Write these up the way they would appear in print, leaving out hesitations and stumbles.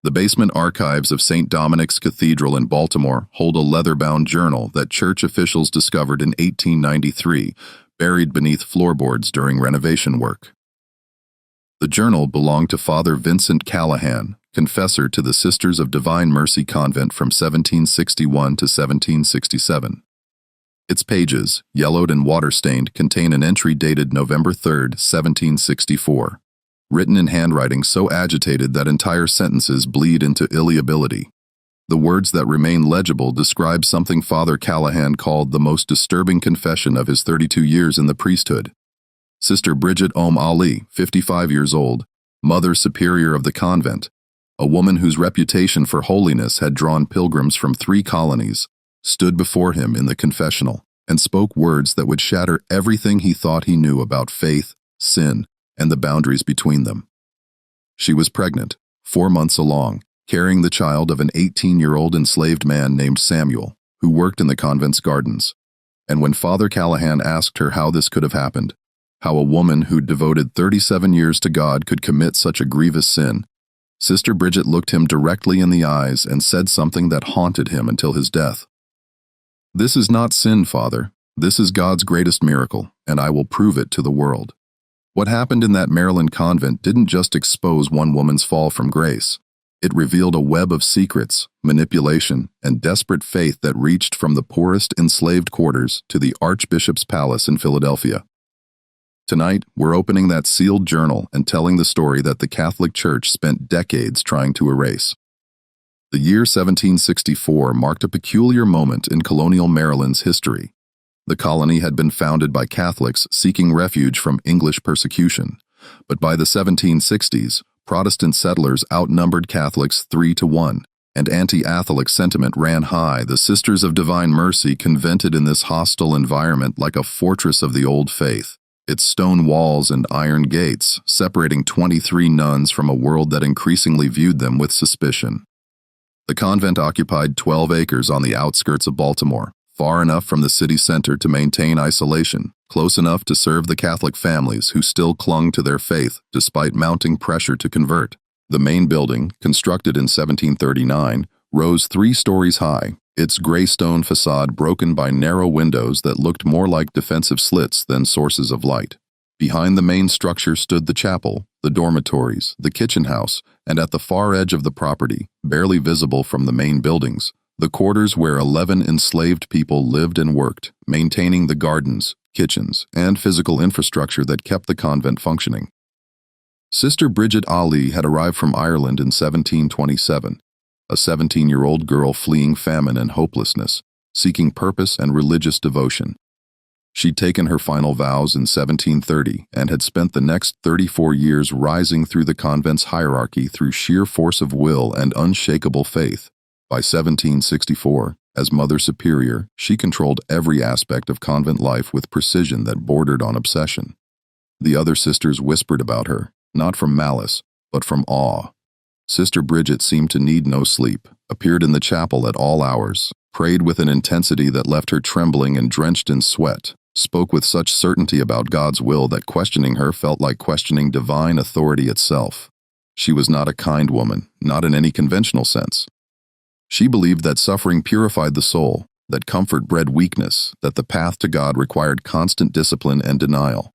The basement archives of St. Dominic's Cathedral in Baltimore hold a leather-bound journal that church officials discovered in 1893, buried beneath floorboards during renovation work. The journal belonged to Father Vincent Callahan, confessor to the Sisters of Divine Mercy Convent from 1761 to 1767. Its pages, yellowed and water-stained, contain an entry dated November 3, 1764, written in handwriting so agitated that entire sentences bleed into illegibility. The words that remain legible describe something Father Callahan called the most disturbing confession of his 32 years in the priesthood. Sister Bridget Ali, 55 years old, Mother Superior of the convent, a woman whose reputation for holiness had drawn pilgrims from 3 colonies, stood before him in the confessional and spoke words that would shatter everything he thought he knew about faith, sin, and the boundaries between them. She was pregnant, 4 months along, carrying the child of an 18-year-old enslaved man named Samuel, who worked in the convent's gardens. And when Father Callahan asked her how this could have happened, how a woman who'd devoted 37 years to God could commit such a grievous sin, Sister Bridget looked him directly in the eyes and said something that haunted him until his death. "This is not sin, Father. This is God's greatest miracle, and I will prove it to the world." What happened in that Maryland convent didn't just expose one woman's fall from grace. It revealed a web of secrets, manipulation, and desperate faith that reached from the poorest enslaved quarters to the Archbishop's palace in Philadelphia. Tonight, we're opening that sealed journal and telling the story that the Catholic Church spent decades trying to erase. The year 1764 marked a peculiar moment in colonial Maryland's history. The colony had been founded by Catholics seeking refuge from English persecution, but by the 1760s, Protestant settlers outnumbered Catholics 3-1, and anti-Catholic sentiment ran high. The Sisters of Divine Mercy convented in this hostile environment like a fortress of the old faith, its stone walls and iron gates separating 23 nuns from a world that increasingly viewed them with suspicion. The convent occupied 12 acres on the outskirts of Baltimore, far enough from the city center to maintain isolation, close enough to serve the Catholic families who still clung to their faith despite mounting pressure to convert. The main building, constructed in 1739, rose 3 stories high, its gray stone facade broken by narrow windows that looked more like defensive slits than sources of light. Behind the main structure stood the chapel, the dormitories, the kitchen house, and at the far edge of the property, barely visible from the main buildings, the quarters where 11 enslaved people lived and worked, maintaining the gardens, kitchens, and physical infrastructure that kept the convent functioning. Sister Bridget Ali had arrived from Ireland in 1727, a 17-year-old girl fleeing famine and hopelessness, seeking purpose and religious devotion. She'd taken her final vows in 1730 and had spent the next 34 years rising through the convent's hierarchy through sheer force of will and unshakable faith. By 1764, as Mother Superior, she controlled every aspect of convent life with precision that bordered on obsession. The other sisters whispered about her, not from malice, but from awe. Sister Bridget seemed to need no sleep, appeared in the chapel at all hours, prayed with an intensity that left her trembling and drenched in sweat, spoke with such certainty about God's will that questioning her felt like questioning divine authority itself. She was not a kind woman, not in any conventional sense. She believed that suffering purified the soul, that comfort bred weakness, that the path to God required constant discipline and denial.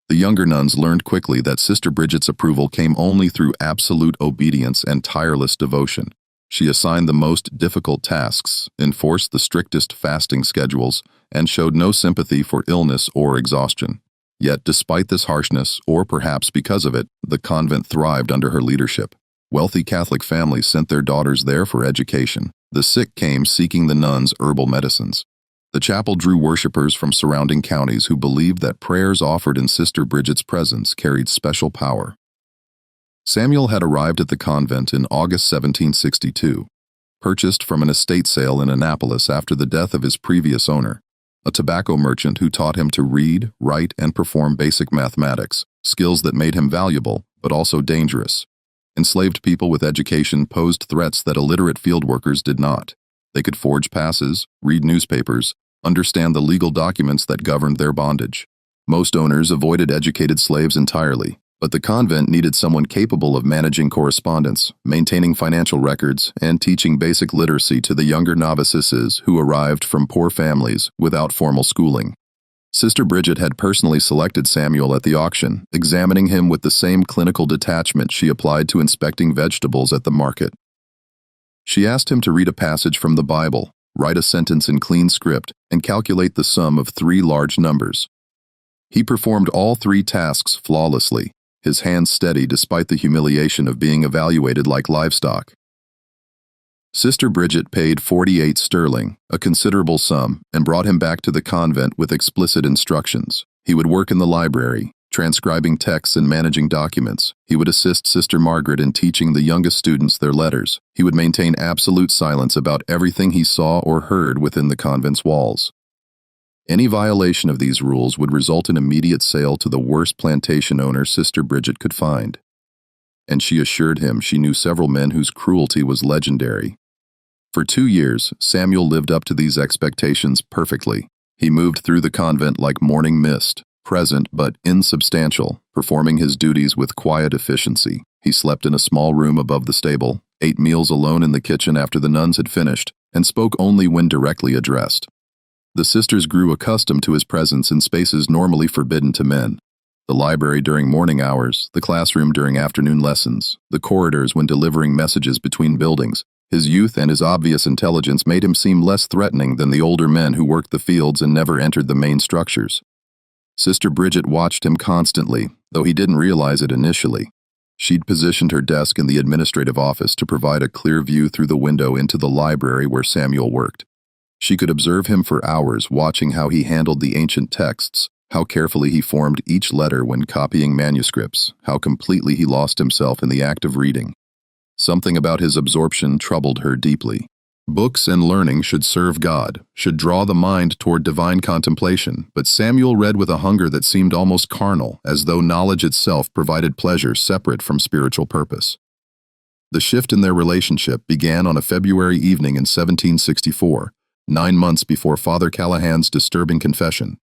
The younger nuns learned quickly that Sister Bridget's approval came only through absolute obedience and tireless devotion. She assigned the most difficult tasks, enforced the strictest fasting schedules, and showed no sympathy for illness or exhaustion. Yet, despite this harshness, or perhaps because of it, the convent thrived under her leadership. Wealthy Catholic families sent their daughters there for education. The sick came seeking the nuns' herbal medicines. The chapel drew worshippers from surrounding counties who believed that prayers offered in Sister Bridget's presence carried special power. Samuel had arrived at the convent in August 1762, purchased from an estate sale in Annapolis after the death of his previous owner, a tobacco merchant who taught him to read, write, and perform basic mathematics, skills that made him valuable, but also dangerous. Enslaved people with education posed threats that illiterate field workers did not. They could forge passes, read newspapers, understand the legal documents that governed their bondage. Most owners avoided educated slaves entirely, But the convent needed someone capable of managing correspondence, maintaining financial records, and teaching basic literacy to the younger novices who arrived from poor families without formal schooling. Sister Bridget had personally selected Samuel at the auction, examining him with the same clinical detachment she applied to inspecting vegetables at the market. She asked him to read a passage from the Bible, write a sentence in clean script, and calculate the sum of 3 large numbers. He performed all 3 tasks flawlessly, his hands steady despite the humiliation of being evaluated like livestock. Sister Bridget paid 48 sterling, a considerable sum, and brought him back to the convent with explicit instructions. He would work in the library, transcribing texts and managing documents. He would assist Sister Margaret in teaching the youngest students their letters. He would maintain absolute silence about everything he saw or heard within the convent's walls. Any violation of these rules would result in immediate sale to the worst plantation owner Sister Bridget could find. And she assured him she knew several men whose cruelty was legendary. For 2 years, Samuel lived up to these expectations perfectly. He moved through the convent like morning mist, present but insubstantial, performing his duties with quiet efficiency. He slept in a small room above the stable, ate meals alone in the kitchen after the nuns had finished, and spoke only when directly addressed. The sisters grew accustomed to his presence in spaces normally forbidden to men. The library during morning hours, the classroom during afternoon lessons, the corridors when delivering messages between buildings. His youth and his obvious intelligence made him seem less threatening than the older men who worked the fields and never entered the main structures. Sister Bridget watched him constantly, though he didn't realize it initially. She'd positioned her desk in the administrative office to provide a clear view through the window into the library where Samuel worked. She could observe him for hours, watching how he handled the ancient texts, how carefully he formed each letter when copying manuscripts, how completely he lost himself in the act of reading. Something about his absorption troubled her deeply. Books and learning should serve God, should draw the mind toward divine contemplation, but Samuel read with a hunger that seemed almost carnal, as though knowledge itself provided pleasure separate from spiritual purpose. The shift in their relationship began on a February evening in 1764, 9 months before Father Callahan's disturbing confession.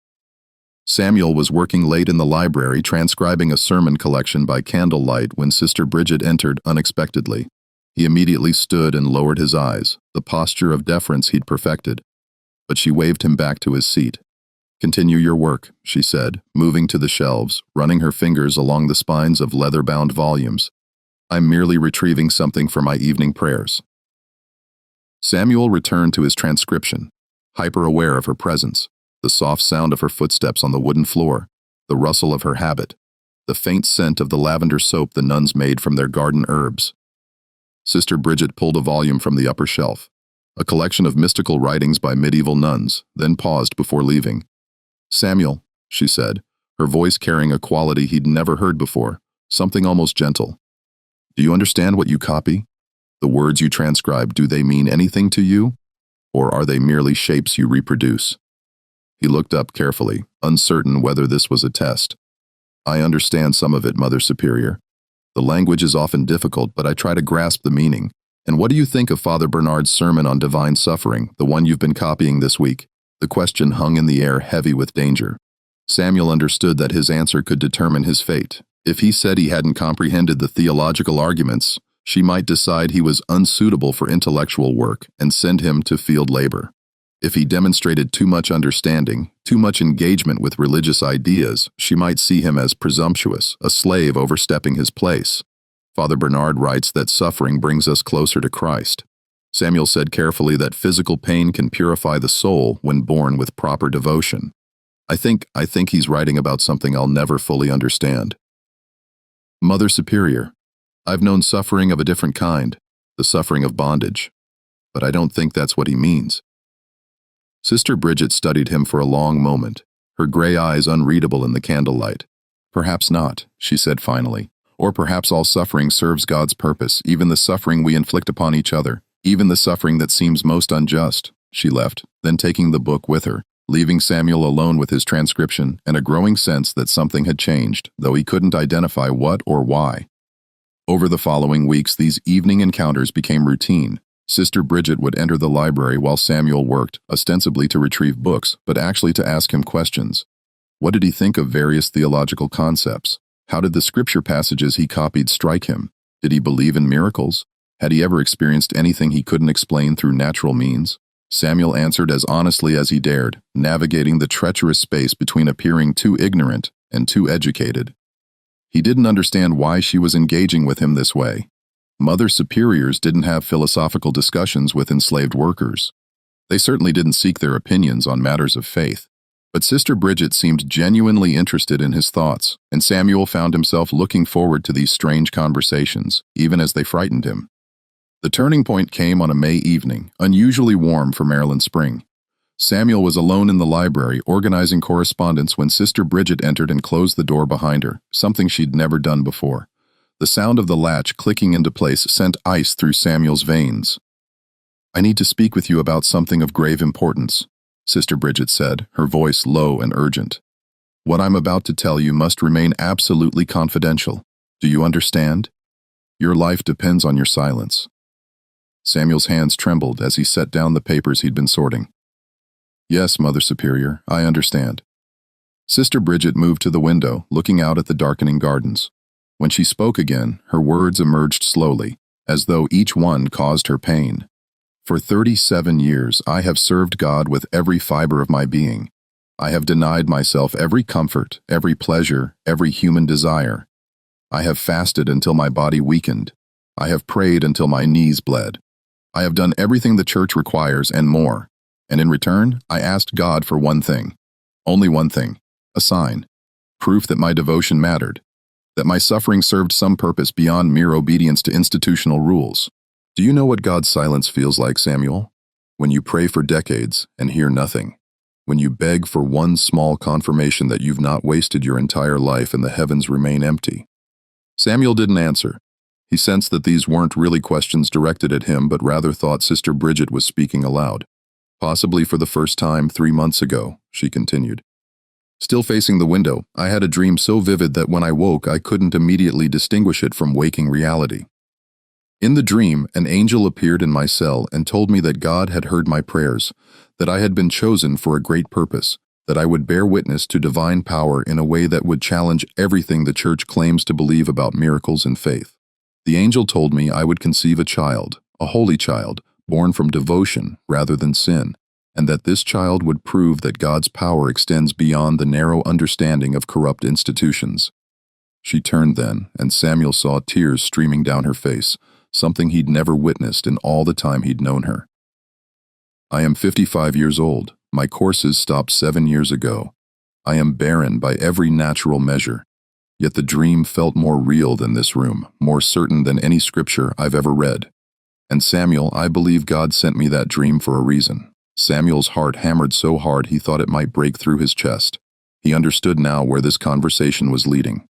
Samuel was working late in the library transcribing a sermon collection by candlelight when Sister Bridget entered unexpectedly. He immediately stood and lowered his eyes, the posture of deference he'd perfected. But she waved him back to his seat. "Continue your work," she said, moving to the shelves, running her fingers along the spines of leather-bound volumes. "I'm merely retrieving something for my evening prayers." Samuel returned to his transcription, hyper-aware of her presence. The soft sound of her footsteps on the wooden floor, the rustle of her habit, the faint scent of the lavender soap the nuns made from their garden herbs. Sister Bridget pulled a volume from the upper shelf, a collection of mystical writings by medieval nuns, then paused before leaving. "Samuel," she said, her voice carrying a quality he'd never heard before, something almost gentle. "Do you understand what you copy? The words you transcribe, do they mean anything to you? Or are they merely shapes you reproduce?" He looked up carefully, uncertain whether this was a test. "I understand some of it, Mother Superior. The language is often difficult, but I try to grasp the meaning. And what do you think of Father Bernard's sermon on divine suffering, the one you've been copying this week?" The question hung in the air, heavy with danger. Samuel understood that his answer could determine his fate. If he said he hadn't comprehended the theological arguments, she might decide he was unsuitable for intellectual work and send him to field labor. If he demonstrated too much understanding, too much engagement with religious ideas, she might see him as presumptuous, a slave overstepping his place. Father Bernard writes that suffering brings us closer to Christ. Samuel said carefully that physical pain can purify the soul when borne with proper devotion. I think he's writing about something I'll never fully understand." "Mother Superior, I've known suffering of a different kind, the suffering of bondage. But I don't think that's what he means." Sister Bridget studied him for a long moment, her gray eyes unreadable in the candlelight. "Perhaps not," she said finally. "Or perhaps all suffering serves God's purpose, even the suffering we inflict upon each other, even the suffering that seems most unjust." She left, then taking the book with her, leaving Samuel alone with his transcription and a growing sense that something had changed, though he couldn't identify what or why. Over the following weeks, these evening encounters became routine. Sister Bridget would enter the library while Samuel worked, ostensibly to retrieve books, but actually to ask him questions. What did he think of various theological concepts? How did the scripture passages he copied strike him? Did he believe in miracles? Had he ever experienced anything he couldn't explain through natural means? Samuel answered as honestly as he dared, navigating the treacherous space between appearing too ignorant and too educated. He didn't understand why she was engaging with him this way. Mother superiors didn't have philosophical discussions with enslaved workers. They certainly didn't seek their opinions on matters of faith. But Sister Bridget seemed genuinely interested in his thoughts, and Samuel found himself looking forward to these strange conversations, even as they frightened him. The turning point came on a May evening, unusually warm for Maryland spring. Samuel was alone in the library organizing correspondence when Sister Bridget entered and closed the door behind her, something she'd never done before. The sound of the latch clicking into place sent ice through Samuel's veins. "I need to speak with you about something of grave importance," Sister Bridget said, her voice low and urgent. "What I'm about to tell you must remain absolutely confidential. Do you understand? Your life depends on your silence." Samuel's hands trembled as he set down the papers he'd been sorting. "Yes, Mother Superior, I understand." Sister Bridget moved to the window, looking out at the darkening gardens. When she spoke again, her words emerged slowly, as though each one caused her pain. "For 37 years, I have served God with every fiber of my being. I have denied myself every comfort, every pleasure, every human desire. I have fasted until my body weakened. I have prayed until my knees bled. I have done everything the church requires and more. And in return, I asked God for one thing. Only one thing. A sign. Proof that my devotion mattered. That my suffering served some purpose beyond mere obedience to institutional rules. Do you know what God's silence feels like, Samuel? When you pray for decades and hear nothing. When you beg for one small confirmation that you've not wasted your entire life and the heavens remain empty." Samuel didn't answer. He sensed that these weren't really questions directed at him, but rather thought Sister Bridget was speaking aloud. "Possibly for the first time 3 months ago," she continued. "Still facing the window, I had a dream so vivid that when I woke I couldn't immediately distinguish it from waking reality. In the dream, an angel appeared in my cell and told me that God had heard my prayers, that I had been chosen for a great purpose, that I would bear witness to divine power in a way that would challenge everything the church claims to believe about miracles and faith. The angel told me I would conceive a child, a holy child, born from devotion rather than sin, and that this child would prove that God's power extends beyond the narrow understanding of corrupt institutions." She turned then, and Samuel saw tears streaming down her face, something he'd never witnessed in all the time he'd known her. "I am 55 years old. My courses stopped 7 years ago. I am barren by every natural measure. Yet the dream felt more real than this room, more certain than any scripture I've ever read. And Samuel, I believe God sent me that dream for a reason." Samuel's heart hammered so hard he thought it might break through his chest. He understood now where this conversation was leading,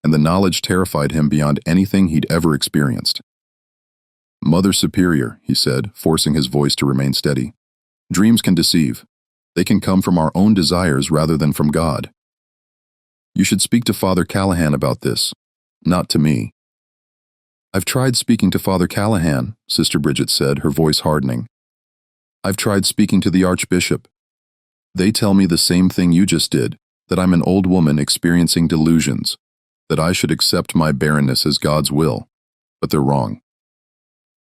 and the knowledge terrified him beyond anything he'd ever experienced. "Mother Superior," he said, forcing his voice to remain steady. "Dreams can deceive. They can come from our own desires rather than from God. You should speak to Father Callahan about this, not to me." "I've tried speaking to Father Callahan," Sister Bridget said, her voice hardening. "I've tried speaking to the Archbishop. They tell me the same thing you just did, that I'm an old woman experiencing delusions, that I should accept my barrenness as God's will. But they're wrong.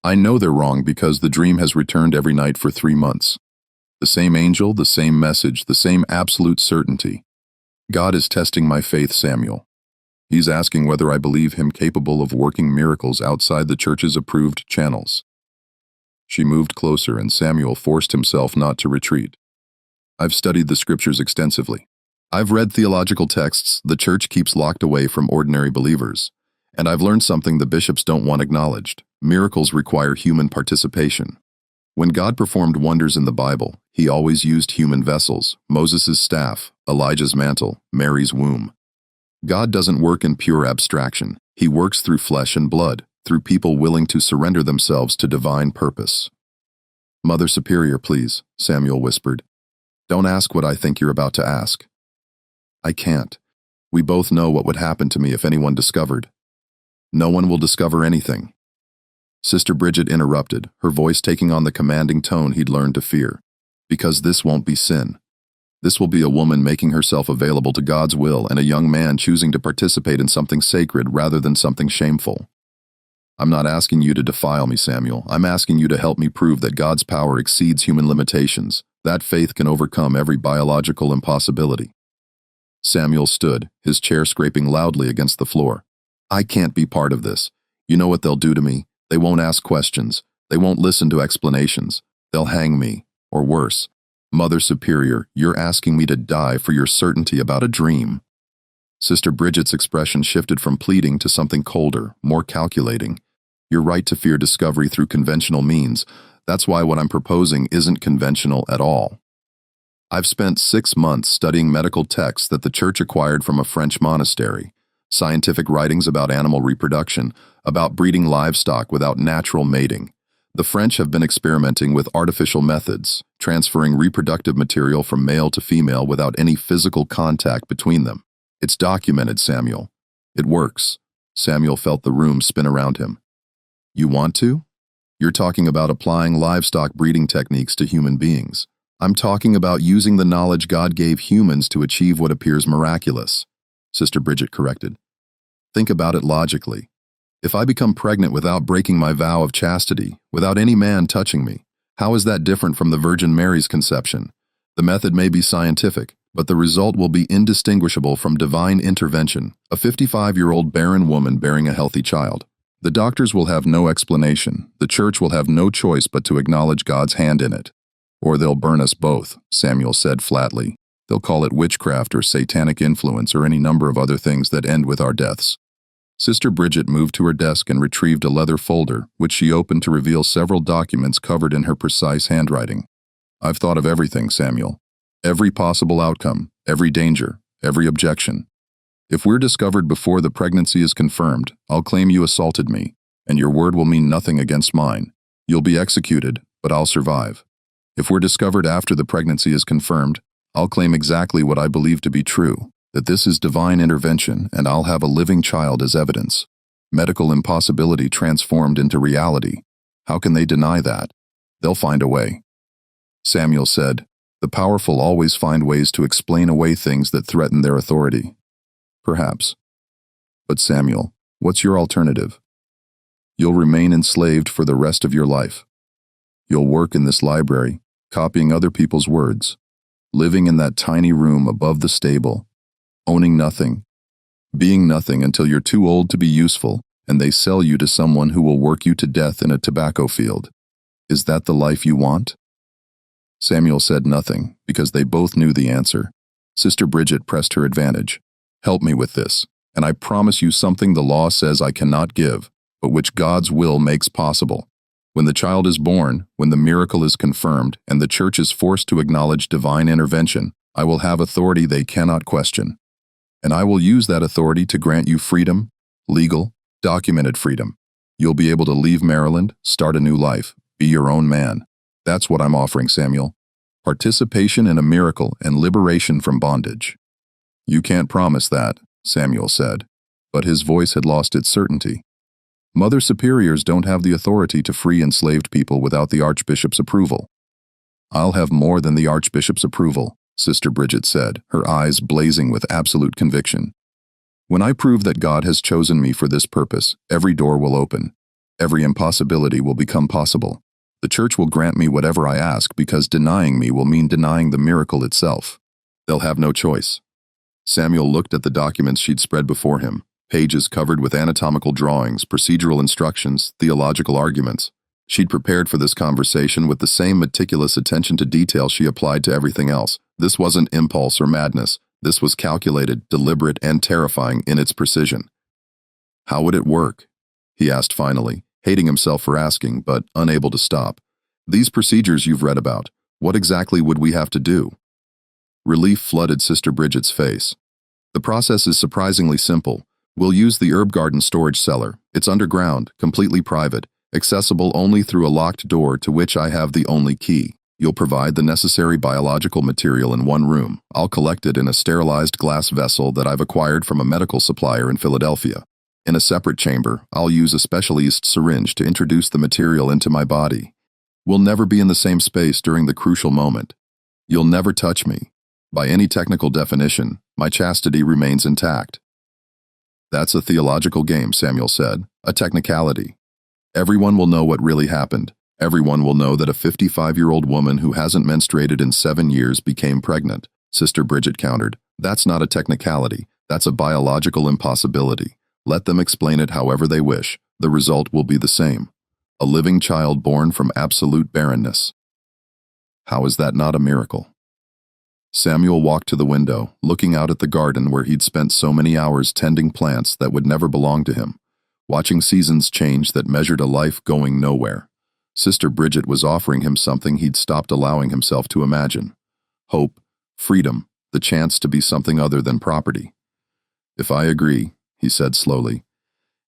I know they're wrong because the dream has returned every night for 3 months. The same angel, the same message, the same absolute certainty. God is testing my faith, Samuel. He's asking whether I believe him capable of working miracles outside the church's approved channels." She moved closer, and Samuel forced himself not to retreat. "I've studied the scriptures extensively. I've read theological texts the church keeps locked away from ordinary believers. And I've learned something the bishops don't want acknowledged. Miracles require human participation. When God performed wonders in the Bible, he always used human vessels: Moses' staff, Elijah's mantle, Mary's womb. God doesn't work in pure abstraction. He works through flesh and blood, through people willing to surrender themselves to divine purpose." "Mother Superior, please," Samuel whispered. "Don't ask what I think you're about to ask." "I can't. We both know what would happen to me if anyone discovered." "No one will discover anything." Sister Bridget interrupted, her voice taking on the commanding tone he'd learned to fear. "Because this won't be sin. This will be a woman making herself available to God's will and a young man choosing to participate in something sacred rather than something shameful. I'm not asking you to defile me, Samuel. I'm asking you to help me prove that God's power exceeds human limitations. That faith can overcome every biological impossibility. Samuel stood, his chair scraping loudly against the floor. I can't be part of this. You know what they'll do to me? They won't ask questions. They won't listen to explanations. They'll hang me, or worse. Mother Superior, you're asking me to die for your certainty about a dream. Sister Bridget's expression shifted from pleading to something colder, more calculating. Your right to fear discovery through conventional means. That's why what I'm proposing isn't conventional at all. I've spent 6 months studying medical texts that the Church acquired from a French monastery, scientific writings about animal reproduction, about breeding livestock without natural mating. The French have been experimenting with artificial methods, transferring reproductive material from male to female without any physical contact between them. It's documented, Samuel. It works. Samuel felt the room spin around him. You want to? You're talking about applying livestock breeding techniques to human beings. I'm talking about using the knowledge God gave humans to achieve what appears miraculous, Sister Bridget corrected. Think about it logically. If I become pregnant without breaking my vow of chastity, without any man touching me, how is that different from the Virgin Mary's conception? The method may be scientific, but the result will be indistinguishable from divine intervention, a 55-year-old barren woman bearing a healthy child. The doctors will have no explanation. The Church will have no choice but to acknowledge God's hand in it. Or they'll burn us both, Samuel said flatly. They'll call it witchcraft or satanic influence or any number of other things that end with our deaths. Sister Bridget moved to her desk and retrieved a leather folder, which she opened to reveal several documents covered in her precise handwriting. I've thought of everything, Samuel. Every possible outcome, every danger, every objection. If we're discovered before the pregnancy is confirmed, I'll claim you assaulted me, and your word will mean nothing against mine. You'll be executed, but I'll survive. If we're discovered after the pregnancy is confirmed, I'll claim exactly what I believe to be true, that this is divine intervention, and I'll have a living child as evidence. Medical impossibility transformed into reality. How can they deny that? They'll find a way. Samuel said, the powerful always find ways to explain away things that threaten their authority. Perhaps. But Samuel, what's your alternative? You'll remain enslaved for the rest of your life. You'll work in this library, copying other people's words, living in that tiny room above the stable, owning nothing, being nothing until you're too old to be useful, and they sell you to someone who will work you to death in a tobacco field. Is that the life you want? Samuel said nothing, because they both knew the answer. Sister Bridget pressed her advantage. Help me with this, and I promise you something the law says I cannot give, but which God's will makes possible. When the child is born, when the miracle is confirmed, and the Church is forced to acknowledge divine intervention, I will have authority they cannot question. And I will use that authority to grant you freedom, legal, documented freedom. You'll be able to leave Maryland, start a new life, be your own man. That's what I'm offering, Samuel. Participation in a miracle and liberation from bondage. You can't promise that, Samuel said, but his voice had lost its certainty. Mother Superiors don't have the authority to free enslaved people without the Archbishop's approval. I'll have more than the Archbishop's approval, Sister Bridget said, her eyes blazing with absolute conviction. When I prove that God has chosen me for this purpose, every door will open. Every impossibility will become possible. The Church will grant me whatever I ask because denying me will mean denying the miracle itself. They'll have no choice. Samuel looked at the documents she'd spread before him, pages covered with anatomical drawings, procedural instructions, theological arguments. She'd prepared for this conversation with the same meticulous attention to detail she applied to everything else. This wasn't impulse or madness. This was calculated, deliberate, and terrifying in its precision. How would it work? He asked finally, hating himself for asking, but unable to stop. These procedures you've read about, what exactly would we have to do? Relief flooded Sister Bridget's face. The process is surprisingly simple. We'll use the herb garden storage cellar. It's underground, completely private, accessible only through a locked door to which I have the only key. You'll provide the necessary biological material in one room. I'll collect it in a sterilized glass vessel that I've acquired from a medical supplier in Philadelphia. In a separate chamber, I'll use a specialist syringe to introduce the material into my body. We'll never be in the same space during the crucial moment. You'll never touch me. By any technical definition, my chastity remains intact. That's a theological game, Samuel said, a technicality. Everyone will know what really happened. Everyone will know that a 55-year-old woman who hasn't menstruated in 7 years became pregnant. Sister Bridget countered. That's not a technicality. That's a biological impossibility. Let them explain it however they wish. The result will be the same. A living child born from absolute barrenness. How is that not a miracle? Samuel walked to the window, looking out at the garden where he'd spent so many hours tending plants that would never belong to him, watching seasons change that measured a life going nowhere. Sister Bridget was offering him something he'd stopped allowing himself to imagine. Hope, freedom, the chance to be something other than property. If I agree, he said slowly,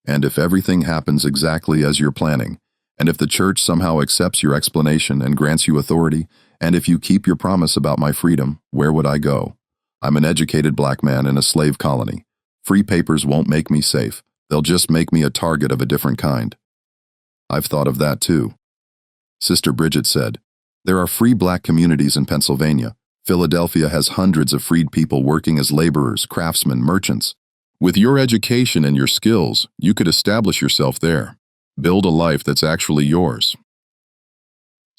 and if everything happens exactly as you're planning, and if the church somehow accepts your explanation and grants you authority, and if you keep your promise about my freedom, where would I go? I'm an educated black man in a slave colony. Free papers won't make me safe. They'll just make me a target of a different kind. I've thought of that too. Sister Bridget said, there are free black communities in Pennsylvania. Philadelphia has hundreds of freed people working as laborers, craftsmen, merchants. With your education and your skills, you could establish yourself there. Build a life that's actually yours.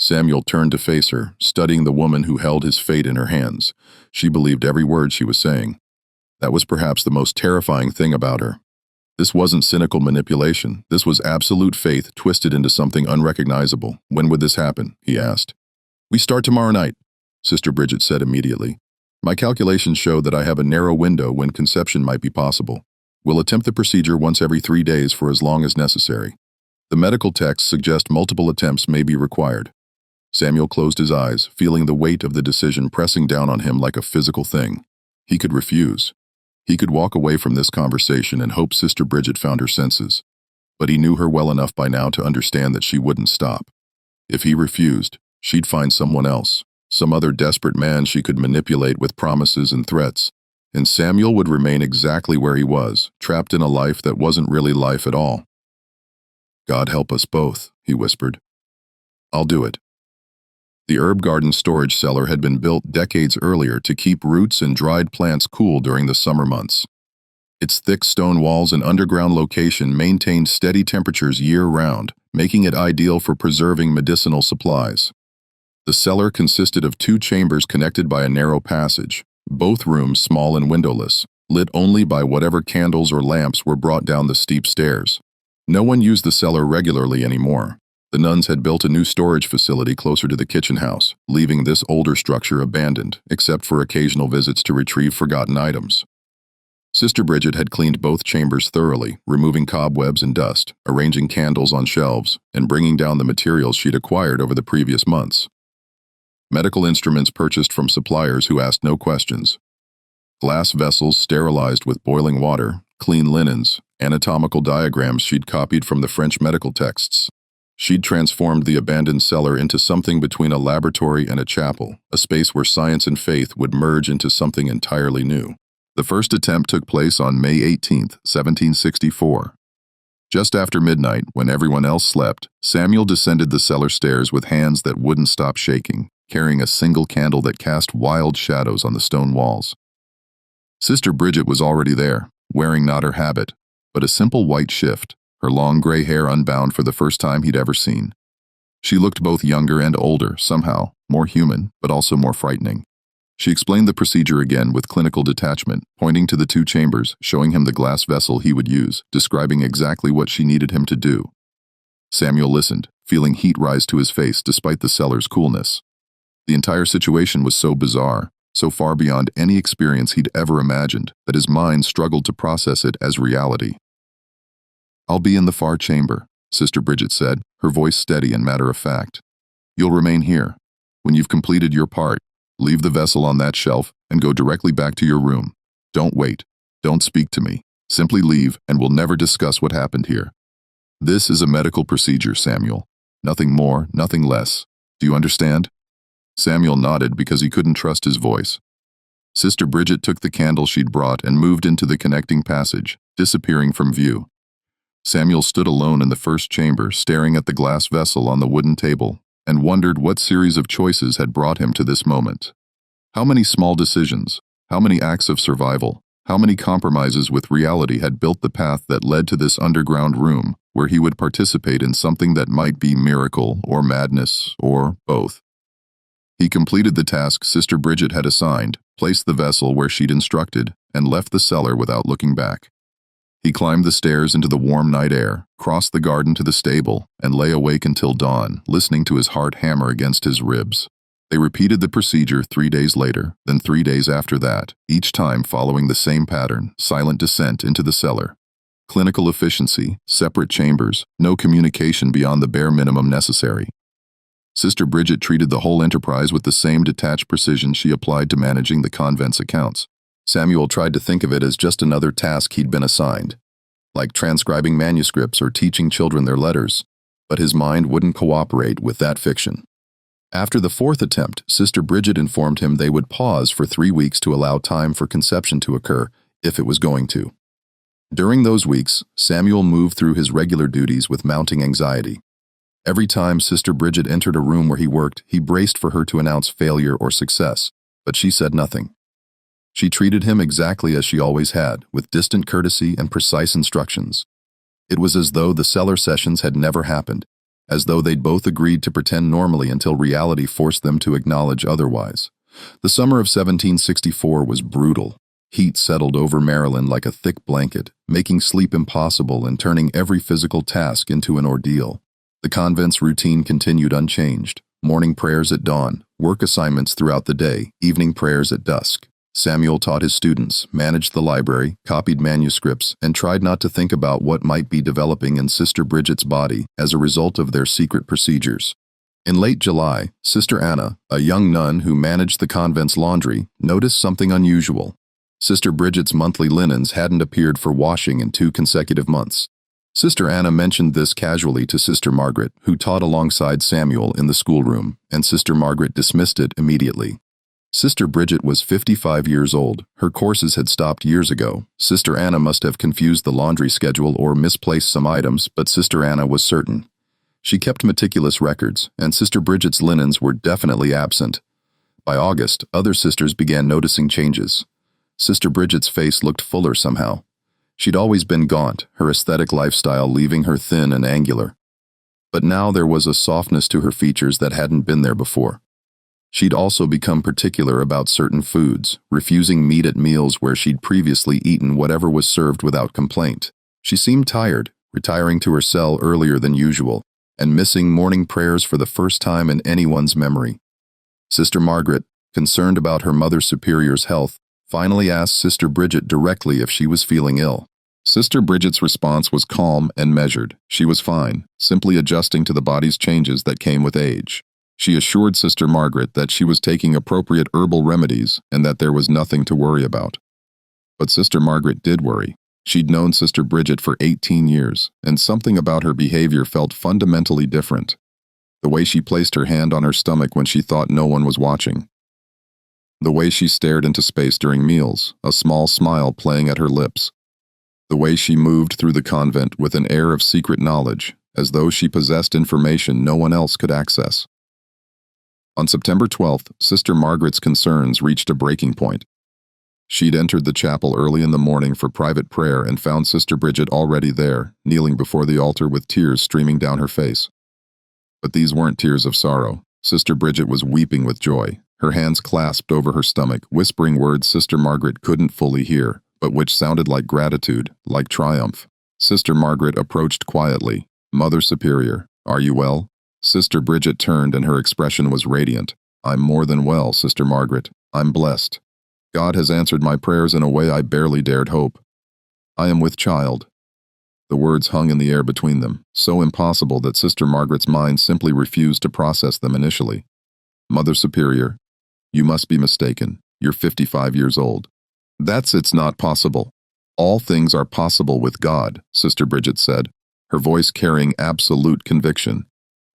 Samuel turned to face her, studying the woman who held his fate in her hands. She believed every word she was saying. That was perhaps the most terrifying thing about her. This wasn't cynical manipulation. This was absolute faith twisted into something unrecognizable. When would this happen? He asked. We start tomorrow night, Sister Bridget said immediately. My calculations show that I have a narrow window when conception might be possible. We'll attempt the procedure once every 3 days for as long as necessary. The medical texts suggest multiple attempts may be required. Samuel closed his eyes, feeling the weight of the decision pressing down on him like a physical thing. He could refuse. He could walk away from this conversation and hope Sister Bridget found her senses. But he knew her well enough by now to understand that she wouldn't stop. If he refused, she'd find someone else, some other desperate man she could manipulate with promises and threats, and Samuel would remain exactly where he was, trapped in a life that wasn't really life at all. God help us both, he whispered. I'll do it. The herb garden storage cellar had been built decades earlier to keep roots and dried plants cool during the summer months. Its thick stone walls and underground location maintained steady temperatures year-round, making it ideal for preserving medicinal supplies. The cellar consisted of 2 chambers connected by a narrow passage, both rooms small and windowless, lit only by whatever candles or lamps were brought down the steep stairs. No one used the cellar regularly anymore. The nuns had built a new storage facility closer to the kitchen house, leaving this older structure abandoned, except for occasional visits to retrieve forgotten items. Sister Bridget had cleaned both chambers thoroughly, removing cobwebs and dust, arranging candles on shelves, and bringing down the materials she'd acquired over the previous months. Medical instruments purchased from suppliers who asked no questions. Glass vessels sterilized with boiling water, clean linens, anatomical diagrams she'd copied from the French medical texts. She'd transformed the abandoned cellar into something between a laboratory and a chapel, a space where science and faith would merge into something entirely new. The first attempt took place on May 18, 1764. Just after midnight, when everyone else slept, Samuel descended the cellar stairs with hands that wouldn't stop shaking, carrying a single candle that cast wild shadows on the stone walls. Sister Bridget was already there, wearing not her habit, but a simple white shift, her long gray hair unbound for the first time he'd ever seen. She looked both younger and older, somehow, more human, but also more frightening. She explained the procedure again with clinical detachment, pointing to the 2 chambers, showing him the glass vessel he would use, describing exactly what she needed him to do. Samuel listened, feeling heat rise to his face despite the cellar's coolness. The entire situation was so bizarre, so far beyond any experience he'd ever imagined, that his mind struggled to process it as reality. I'll be in the far chamber, Sister Bridget said, her voice steady and matter-of-fact. You'll remain here. When you've completed your part, leave the vessel on that shelf and go directly back to your room. Don't wait. Don't speak to me. Simply leave and we'll never discuss what happened here. This is a medical procedure, Samuel. Nothing more, nothing less. Do you understand? Samuel nodded because he couldn't trust his voice. Sister Bridget took the candle she'd brought and moved into the connecting passage, disappearing from view. Samuel stood alone in the first chamber, staring at the glass vessel on the wooden table, and wondered what series of choices had brought him to this moment. How many small decisions, how many acts of survival, how many compromises with reality had built the path that led to this underground room where he would participate in something that might be miracle or madness or both. He completed the task Sister Bridget had assigned, placed the vessel where she'd instructed, and left the cellar without looking back. He climbed the stairs into the warm night air, crossed the garden to the stable, and lay awake until dawn, listening to his heart hammer against his ribs. They repeated the procedure 3 days later, then 3 days after that, each time following the same pattern, silent descent into the cellar. Clinical efficiency, separate chambers, no communication beyond the bare minimum necessary. Sister Bridget treated the whole enterprise with the same detached precision she applied to managing the convent's accounts. Samuel tried to think of it as just another task he'd been assigned, like transcribing manuscripts or teaching children their letters, but his mind wouldn't cooperate with that fiction. After the 4th attempt, Sister Bridget informed him they would pause for 3 weeks to allow time for conception to occur, if it was going to. During those weeks, Samuel moved through his regular duties with mounting anxiety. Every time Sister Bridget entered a room where he worked, he braced for her to announce failure or success, but she said nothing. She treated him exactly as she always had, with distant courtesy and precise instructions. It was as though the cellar sessions had never happened, as though they'd both agreed to pretend normally until reality forced them to acknowledge otherwise. The summer of 1764 was brutal. Heat settled over Maryland like a thick blanket, making sleep impossible and turning every physical task into an ordeal. The convent's routine continued unchanged. Morning prayers at dawn, work assignments throughout the day, evening prayers at dusk. Samuel taught his students, managed the library, copied manuscripts, and tried not to think about what might be developing in Sister Bridget's body as a result of their secret procedures. In late July, Sister Anna, a young nun who managed the convent's laundry, noticed something unusual. Sister Bridget's monthly linens hadn't appeared for washing in 2 consecutive months. Sister Anna mentioned this casually to Sister Margaret, who taught alongside Samuel in the schoolroom, and Sister Margaret dismissed it immediately. Sister Bridget was 55 years old. Her courses had stopped years ago. Sister Anna must have confused the laundry schedule or misplaced some items, but Sister Anna was certain. She kept meticulous records, and Sister Bridget's linens were definitely absent. By August, other sisters began noticing changes. Sister Bridget's face looked fuller somehow. She'd always been gaunt, her aesthetic lifestyle leaving her thin and angular. But now there was a softness to her features that hadn't been there before. She'd also become particular about certain foods, refusing meat at meals where she'd previously eaten whatever was served without complaint. She seemed tired, retiring to her cell earlier than usual, and missing morning prayers for the first time in anyone's memory. Sister Margaret, concerned about her Mother Superior's health, finally asked Sister Bridget directly if she was feeling ill. Sister Bridget's response was calm and measured. She was fine, simply adjusting to the body's changes that came with age. She assured Sister Margaret that she was taking appropriate herbal remedies and that there was nothing to worry about. But Sister Margaret did worry. She'd known Sister Bridget for 18 years, and something about her behavior felt fundamentally different. The way she placed her hand on her stomach when she thought no one was watching. The way she stared into space during meals, a small smile playing at her lips. The way she moved through the convent with an air of secret knowledge, as though she possessed information no one else could access. On September 12th, Sister Margaret's concerns reached a breaking point. She'd entered the chapel early in the morning for private prayer and found Sister Bridget already there, kneeling before the altar with tears streaming down her face. But these weren't tears of sorrow. Sister Bridget was weeping with joy, her hands clasped over her stomach, whispering words Sister Margaret couldn't fully hear, but which sounded like gratitude, like triumph. Sister Margaret approached quietly. "Mother Superior, are you well?" Sister Bridget turned and her expression was radiant. "I'm more than well, Sister Margaret. I'm blessed. God has answered my prayers in a way I barely dared hope. I am with child." The words hung in the air between them, so impossible that Sister Margaret's mind simply refused to process them initially. "Mother Superior, you must be mistaken. You're 55 years old." It's not possible. "All things are possible with God," Sister Bridget said, her voice carrying absolute conviction.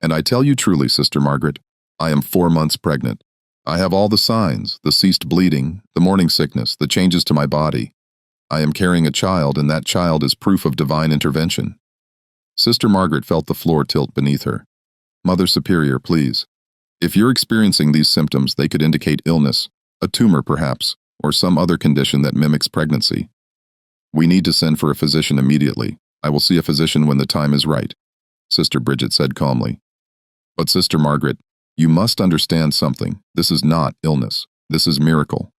"And I tell you truly, Sister Margaret, I am 4 months pregnant. I have all the signs, the ceased bleeding, the morning sickness, the changes to my body. I am carrying a child, and that child is proof of divine intervention." Sister Margaret felt the floor tilt beneath her. "Mother Superior, please. If you're experiencing these symptoms, they could indicate illness, A tumor, perhaps, or some other condition that mimics pregnancy. We need to send for a physician immediately. I will see a physician when the time is right, Sister Bridget said calmly. But Sister Margaret, you must understand something. This is not illness. This is miracle.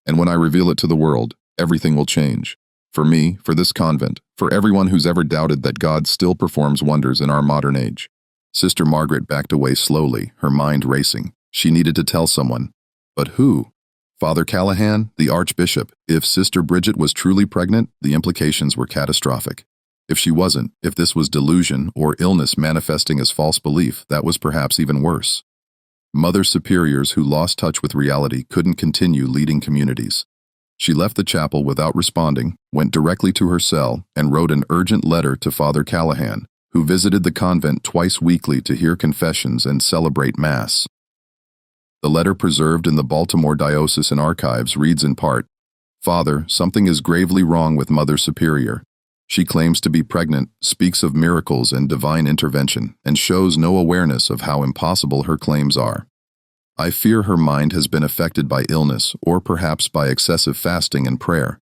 And when I reveal it to the world, everything will change. For me, for this convent, for everyone who's ever doubted that God still performs wonders in our modern age. Sister Margaret backed away slowly, her mind racing. She needed to tell someone. But who? Father Callahan, the Archbishop. If Sister Bridget was truly pregnant, the implications were catastrophic. If she wasn't, if this was delusion or illness manifesting as false belief, that was perhaps even worse. Mother superiors who lost touch with reality couldn't continue leading communities. She left the chapel without responding, went directly to her cell, and wrote an urgent letter to Father Callahan, who visited the convent twice weekly to hear confessions and celebrate Mass. The letter preserved in the Baltimore Diocesan Archives reads in part, "Father, something is gravely wrong with Mother Superior. She claims to be pregnant, speaks of miracles and divine intervention, and shows no awareness of how impossible her claims are. I fear her mind has been affected by illness or perhaps by excessive fasting and prayer.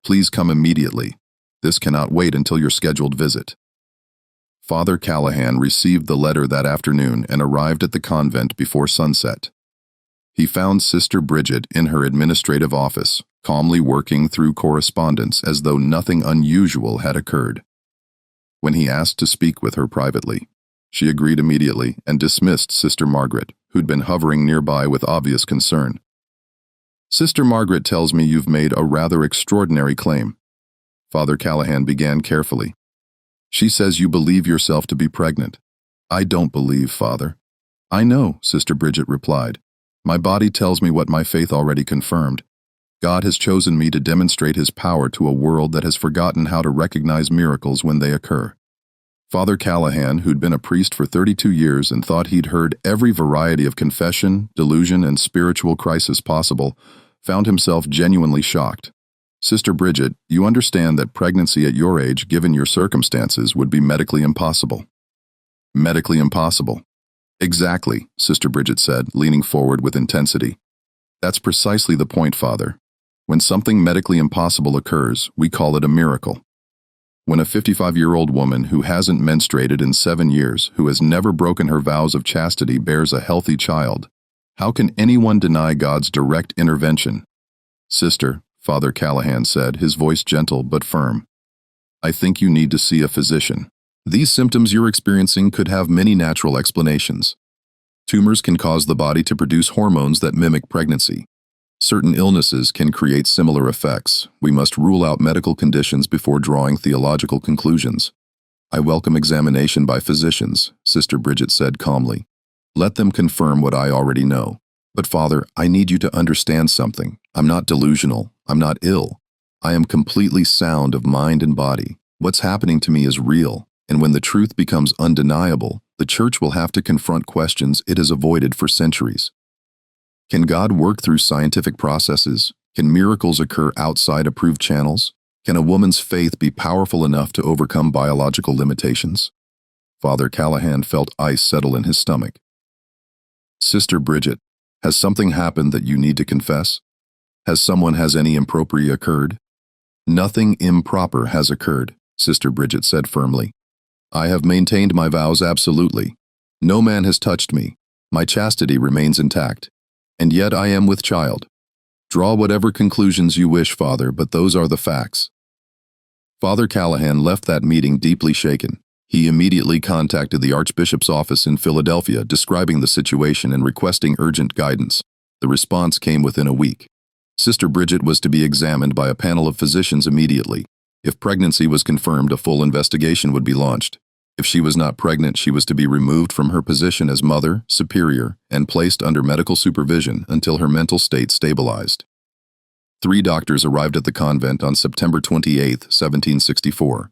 Please come immediately. This cannot wait until your scheduled visit." Father Callahan received the letter that afternoon and arrived at the convent before sunset. He found Sister Bridget in her administrative office, calmly working through correspondence as though nothing unusual had occurred. When he asked to speak with her privately, she agreed immediately and dismissed Sister Margaret, who'd been hovering nearby with obvious concern. "Sister Margaret tells me you've made a rather extraordinary claim," Father Callahan began carefully. "She says you believe yourself to be pregnant." "I don't believe, Father." "I know," Sister Bridget replied. "My body tells me what my faith already confirmed. God has chosen me to demonstrate His power to a world that has forgotten how to recognize miracles when they occur." Father Callahan, who'd been a priest for 32 years and thought he'd heard every variety of confession, delusion, and spiritual crisis possible, found himself genuinely shocked. "Sister Bridget, you understand that pregnancy at your age, given your circumstances, would be medically impossible." "Medically impossible." "Exactly," Sister Bridget said, leaning forward with intensity. "That's precisely the point, Father. When something medically impossible occurs, we call it a miracle. When a 55-year-old woman who hasn't menstruated in 7 years, who has never broken her vows of chastity, bears a healthy child, how can anyone deny God's direct intervention?" "Sister," Father Callahan said, his voice gentle but firm, "I think you need to see a physician. These symptoms you're experiencing could have many natural explanations. Tumors can cause the body to produce hormones that mimic pregnancy. Certain illnesses can create similar effects. We must rule out medical conditions before drawing theological conclusions. I welcome examination by physicians," Sister Bridget said calmly. "Let them confirm what I already know. But Father, I need you to understand something. I'm not delusional. I'm not ill. I am completely sound of mind and body. What's happening to me is real. And when the truth becomes undeniable, the Church will have to confront questions it has avoided for centuries. Can God work through scientific processes? Can miracles occur outside approved channels? Can a woman's faith be powerful enough to overcome biological limitations?" Father Callahan felt ice settle in his stomach. "Sister Bridget, has something happened that you need to confess? Has any impropriety occurred?" "Nothing improper has occurred," Sister Bridget said firmly. "I have maintained my vows absolutely. No man has touched me. My chastity remains intact. And yet I am with child. Draw whatever conclusions you wish, Father, but those are the facts." Father Callahan left that meeting deeply shaken. He immediately contacted the Archbishop's office in Philadelphia, describing the situation and requesting urgent guidance. The response came within a week. Sister Bridget was to be examined by a panel of physicians immediately. If pregnancy was confirmed, a full investigation would be launched. If she was not pregnant, she was to be removed from her position as Mother Superior and placed under medical supervision until her mental state stabilized. 3 doctors arrived at the convent on September 28, 1764.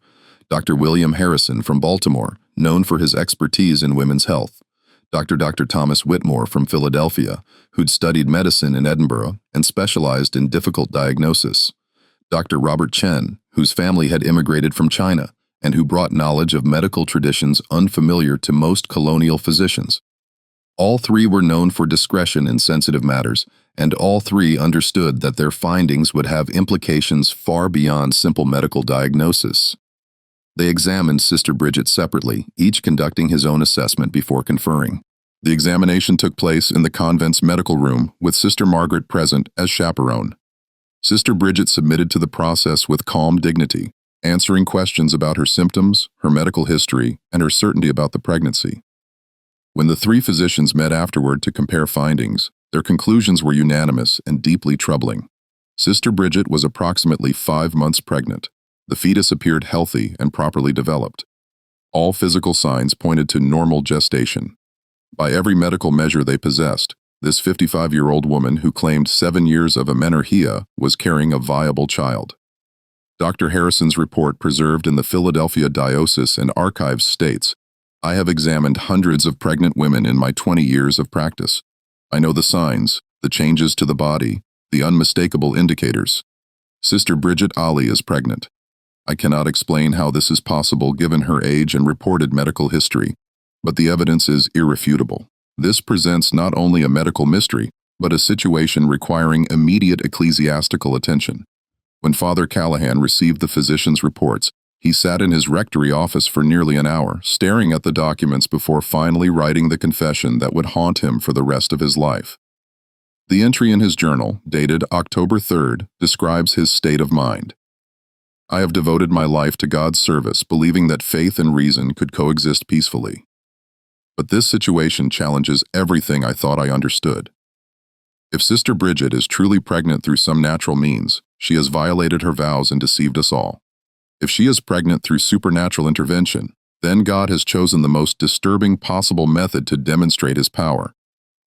Dr. William Harrison from Baltimore, known for his expertise in women's health. Dr. Thomas Whitmore from Philadelphia, who'd studied medicine in Edinburgh and specialized in difficult diagnosis. Dr. Robert Chen, whose family had immigrated from China, and who brought knowledge of medical traditions unfamiliar to most colonial physicians. All three were known for discretion in sensitive matters, and all three understood that their findings would have implications far beyond simple medical diagnosis. They examined Sister Bridget separately, each conducting his own assessment before conferring. The examination took place in the convent's medical room, with Sister Margaret present as chaperone. Sister Bridget submitted to the process with calm dignity, answering questions about her symptoms, her medical history, and her certainty about the pregnancy. When the three physicians met afterward to compare findings, their conclusions were unanimous and deeply troubling. Sister Bridget was approximately 5 months pregnant. The fetus appeared healthy and properly developed. All physical signs pointed to normal gestation. By every medical measure they possessed, this 55-year-old woman who claimed 7 years of amenorrhea was carrying a viable child. Dr. Harrison's report, preserved in the Philadelphia Diocese and Archives, states, "I have examined hundreds of pregnant women in my 20 years of practice. I know the signs, the changes to the body, the unmistakable indicators. Sister Bridget Ali is pregnant. I cannot explain how this is possible given her age and reported medical history, but the evidence is irrefutable. This presents not only a medical mystery, but a situation requiring immediate ecclesiastical attention." When Father Callahan received the physician's reports, he sat in his rectory office for nearly an hour, staring at the documents before finally writing the confession that would haunt him for the rest of his life. The entry in his journal, dated October 3rd, describes his state of mind. "I have devoted my life to God's service, believing that faith and reason could coexist peacefully. But this situation challenges everything I thought I understood. If Sister Bridget is truly pregnant through some natural means, she has violated her vows and deceived us all. If she is pregnant through supernatural intervention, then God has chosen the most disturbing possible method to demonstrate his power.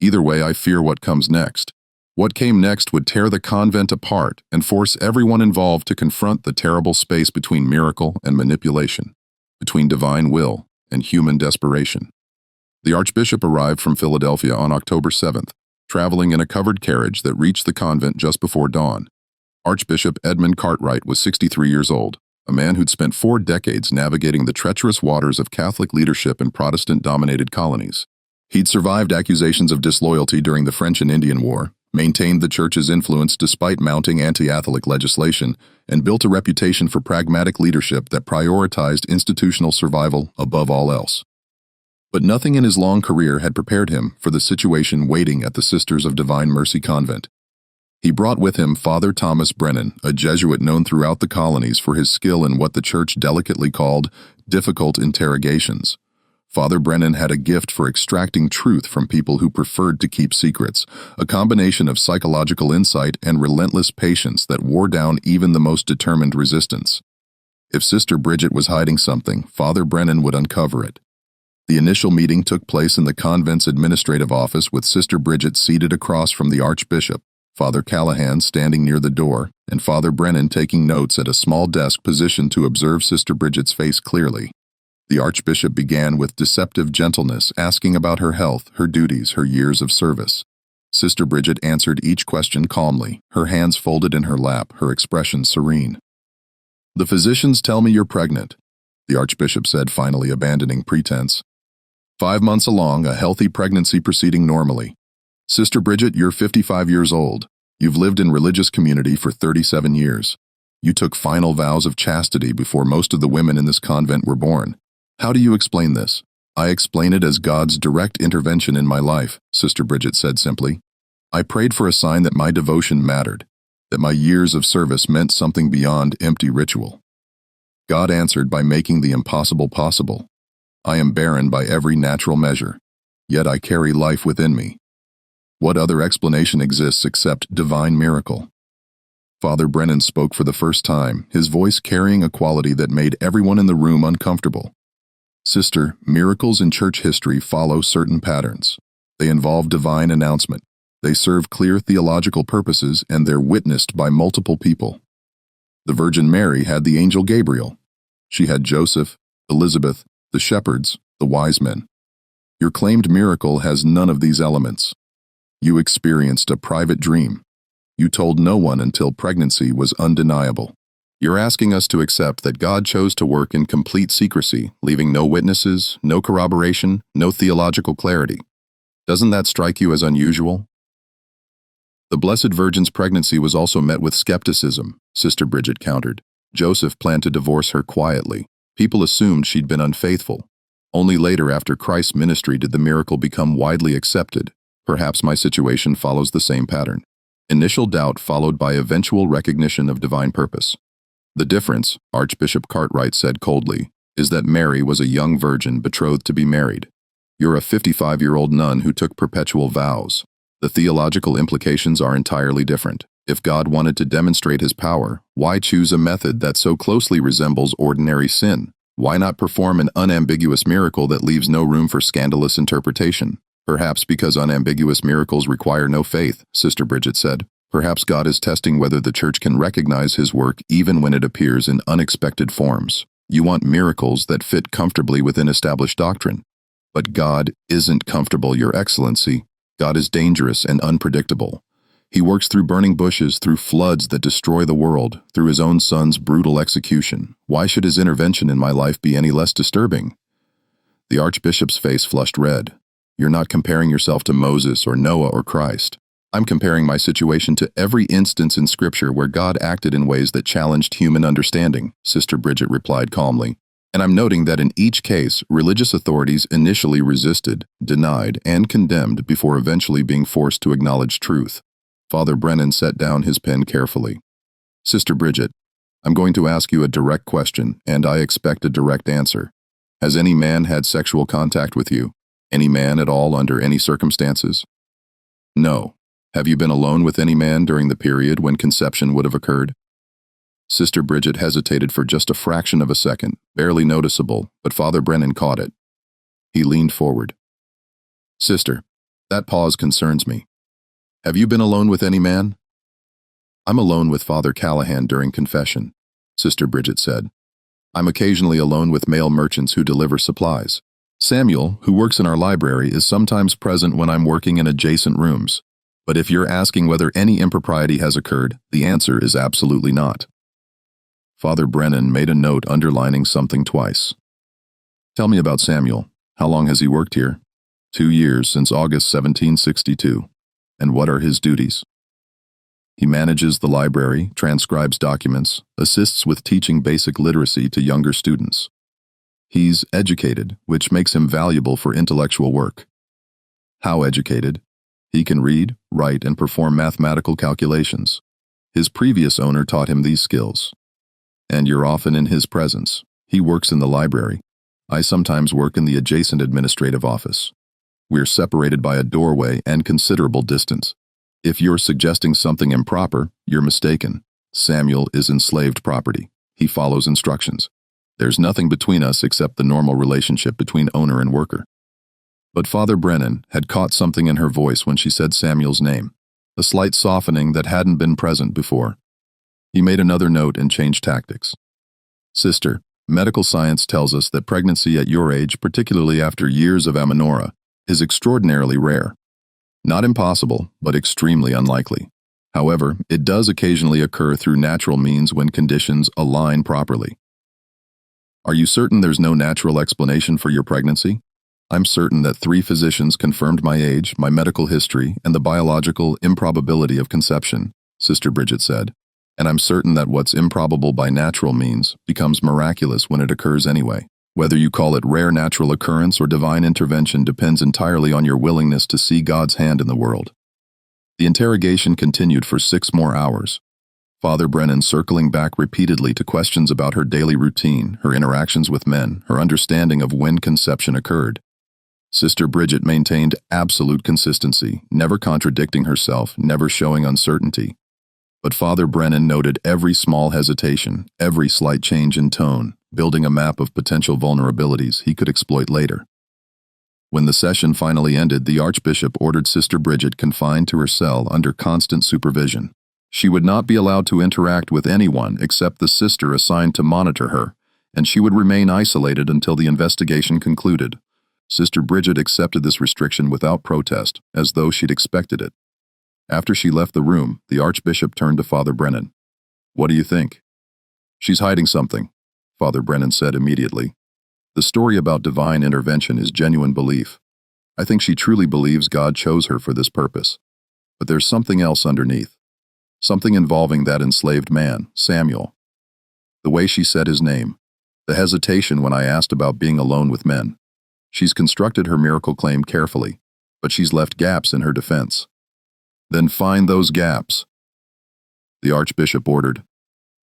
Either way, I fear what comes next. What came next would tear the convent apart and force everyone involved to confront the terrible space between miracle and manipulation, between divine will and human desperation." The Archbishop arrived from Philadelphia on October 7th, traveling in a covered carriage that reached the convent just before dawn. Archbishop Edmund Cartwright was 63 years old, a man who'd spent 4 decades navigating the treacherous waters of Catholic leadership in Protestant-dominated colonies. He'd survived accusations of disloyalty during the French and Indian War, maintained the Church's influence despite mounting anti-Catholic legislation, and built a reputation for pragmatic leadership that prioritized institutional survival above all else. But nothing in his long career had prepared him for the situation waiting at the Sisters of Divine Mercy Convent. He brought with him Father Thomas Brennan, a Jesuit known throughout the colonies for his skill in what the Church delicately called difficult interrogations. Father Brennan had a gift for extracting truth from people who preferred to keep secrets, a combination of psychological insight and relentless patience that wore down even the most determined resistance. If Sister Bridget was hiding something, Father Brennan would uncover it. The initial meeting took place in the convent's administrative office, with Sister Bridget seated across from the Archbishop, Father Callahan standing near the door, and Father Brennan taking notes at a small desk positioned to observe Sister Bridget's face clearly. The Archbishop began with deceptive gentleness, asking about her health, her duties, her years of service. Sister Bridget answered each question calmly, her hands folded in her lap, her expression serene. "The physicians tell me you're pregnant," the Archbishop said, finally abandoning pretense. 5 months along, a healthy pregnancy proceeding normally. "Sister Bridget, you're 55 years old. You've lived in religious community for 37 years. You took final vows of chastity before most of the women in this convent were born. How do you explain this?" "I explain it as God's direct intervention in my life," Sister Bridget said simply. "I prayed for a sign that my devotion mattered, that my years of service meant something beyond empty ritual. God answered by making the impossible possible. I am barren by every natural measure, yet I carry life within me. What other explanation exists except divine miracle?" Father Brennan spoke for the first time, his voice carrying a quality that made everyone in the room uncomfortable. "Sister, miracles in church history follow certain patterns. They involve divine announcement. They serve clear theological purposes, and they're witnessed by multiple people. The Virgin Mary had the angel Gabriel. She had Joseph, Elizabeth, the shepherds, the wise men. Your claimed miracle has none of these elements. You experienced a private dream. You told no one until pregnancy was undeniable. You're asking us to accept that God chose to work in complete secrecy, leaving no witnesses, no corroboration, no theological clarity. Doesn't that strike you as unusual? The Blessed Virgin's pregnancy was also met with skepticism, Sister Bridget countered. Joseph planned to divorce her quietly. People assumed she'd been unfaithful. Only later, after Christ's ministry, did the miracle become widely accepted. Perhaps my situation follows the same pattern. Initial doubt followed by eventual recognition of divine purpose. The difference, Archbishop Cartwright said coldly, is that Mary was a young virgin betrothed to be married. You're a 55-year-old nun who took perpetual vows. The theological implications are entirely different. If God wanted to demonstrate his power, why choose a method that so closely resembles ordinary sin? Why not perform an unambiguous miracle that leaves no room for scandalous interpretation? Perhaps because unambiguous miracles require no faith, Sister Bridget said. Perhaps God is testing whether the Church can recognize his work even when it appears in unexpected forms. You want miracles that fit comfortably within established doctrine. But God isn't comfortable, Your Excellency. God is dangerous and unpredictable. He works through burning bushes, through floods that destroy the world, through his own son's brutal execution. Why should his intervention in my life be any less disturbing? The Archbishop's face flushed red. You're not comparing yourself to Moses or Noah or Christ. I'm comparing my situation to every instance in Scripture where God acted in ways that challenged human understanding, Sister Bridget replied calmly. And I'm noting that in each case, religious authorities initially resisted, denied, and condemned before eventually being forced to acknowledge truth. Father Brennan set down his pen carefully. Sister Bridget, I'm going to ask you a direct question, and I expect a direct answer. Has any man had sexual contact with you? Any man at all under any circumstances? No. Have you been alone with any man during the period when conception would have occurred? Sister Bridget hesitated for just a fraction of a second, barely noticeable, but Father Brennan caught it. He leaned forward. Sister, that pause concerns me. Have you been alone with any man? I'm alone with Father Callahan during confession, Sister Bridget said. I'm occasionally alone with male merchants who deliver supplies. Samuel, who works in our library, is sometimes present when I'm working in adjacent rooms. But if you're asking whether any impropriety has occurred, the answer is absolutely not. Father Brennan made a note underlining something twice. Tell me about Samuel. How long has he worked here? 2 years, since August 1762. And what are his duties? He manages the library, transcribes documents, assists with teaching basic literacy to younger students. He's educated, which makes him valuable for intellectual work. How educated? He can read, write, and perform mathematical calculations. His previous owner taught him these skills. And you're often in his presence. He works in the library. I sometimes work in the adjacent administrative office. We're separated by a doorway and considerable distance. If you're suggesting something improper, you're mistaken. Samuel is enslaved property. He follows instructions. There's nothing between us except the normal relationship between owner and worker. But Father Brennan had caught something in her voice when she said Samuel's name, a slight softening that hadn't been present before. He made another note and changed tactics. Sister, medical science tells us that pregnancy at your age, particularly after years of amenorrhea, is extraordinarily rare. Not impossible, but extremely unlikely. However, it does occasionally occur through natural means when conditions align properly. Are you certain there's no natural explanation for your pregnancy? I'm certain that 3 physicians confirmed my age, my medical history, and the biological improbability of conception, Sister Bridget said. And I'm certain that what's improbable by natural means becomes miraculous when it occurs anyway. Whether you call it rare natural occurrence or divine intervention depends entirely on your willingness to see God's hand in the world. The interrogation continued for 6 more hours. Father Brennan circling back repeatedly to questions about her daily routine, her interactions with men, her understanding of when conception occurred. Sister Bridget maintained absolute consistency, never contradicting herself, never showing uncertainty. But Father Brennan noted every small hesitation, every slight change in tone, building a map of potential vulnerabilities he could exploit later. When the session finally ended, the Archbishop ordered Sister Bridget confined to her cell under constant supervision. She would not be allowed to interact with anyone except the sister assigned to monitor her, and she would remain isolated until the investigation concluded. Sister Bridget accepted this restriction without protest, as though she'd expected it. After she left the room, the Archbishop turned to Father Brennan. What do you think? She's hiding something, Father Brennan said immediately. The story about divine intervention is genuine belief. I think she truly believes God chose her for this purpose. But there's something else underneath. Something involving that enslaved man, Samuel. The way she said his name. The hesitation when I asked about being alone with men. She's constructed her miracle claim carefully, but she's left gaps in her defense. Then find those gaps, the Archbishop ordered.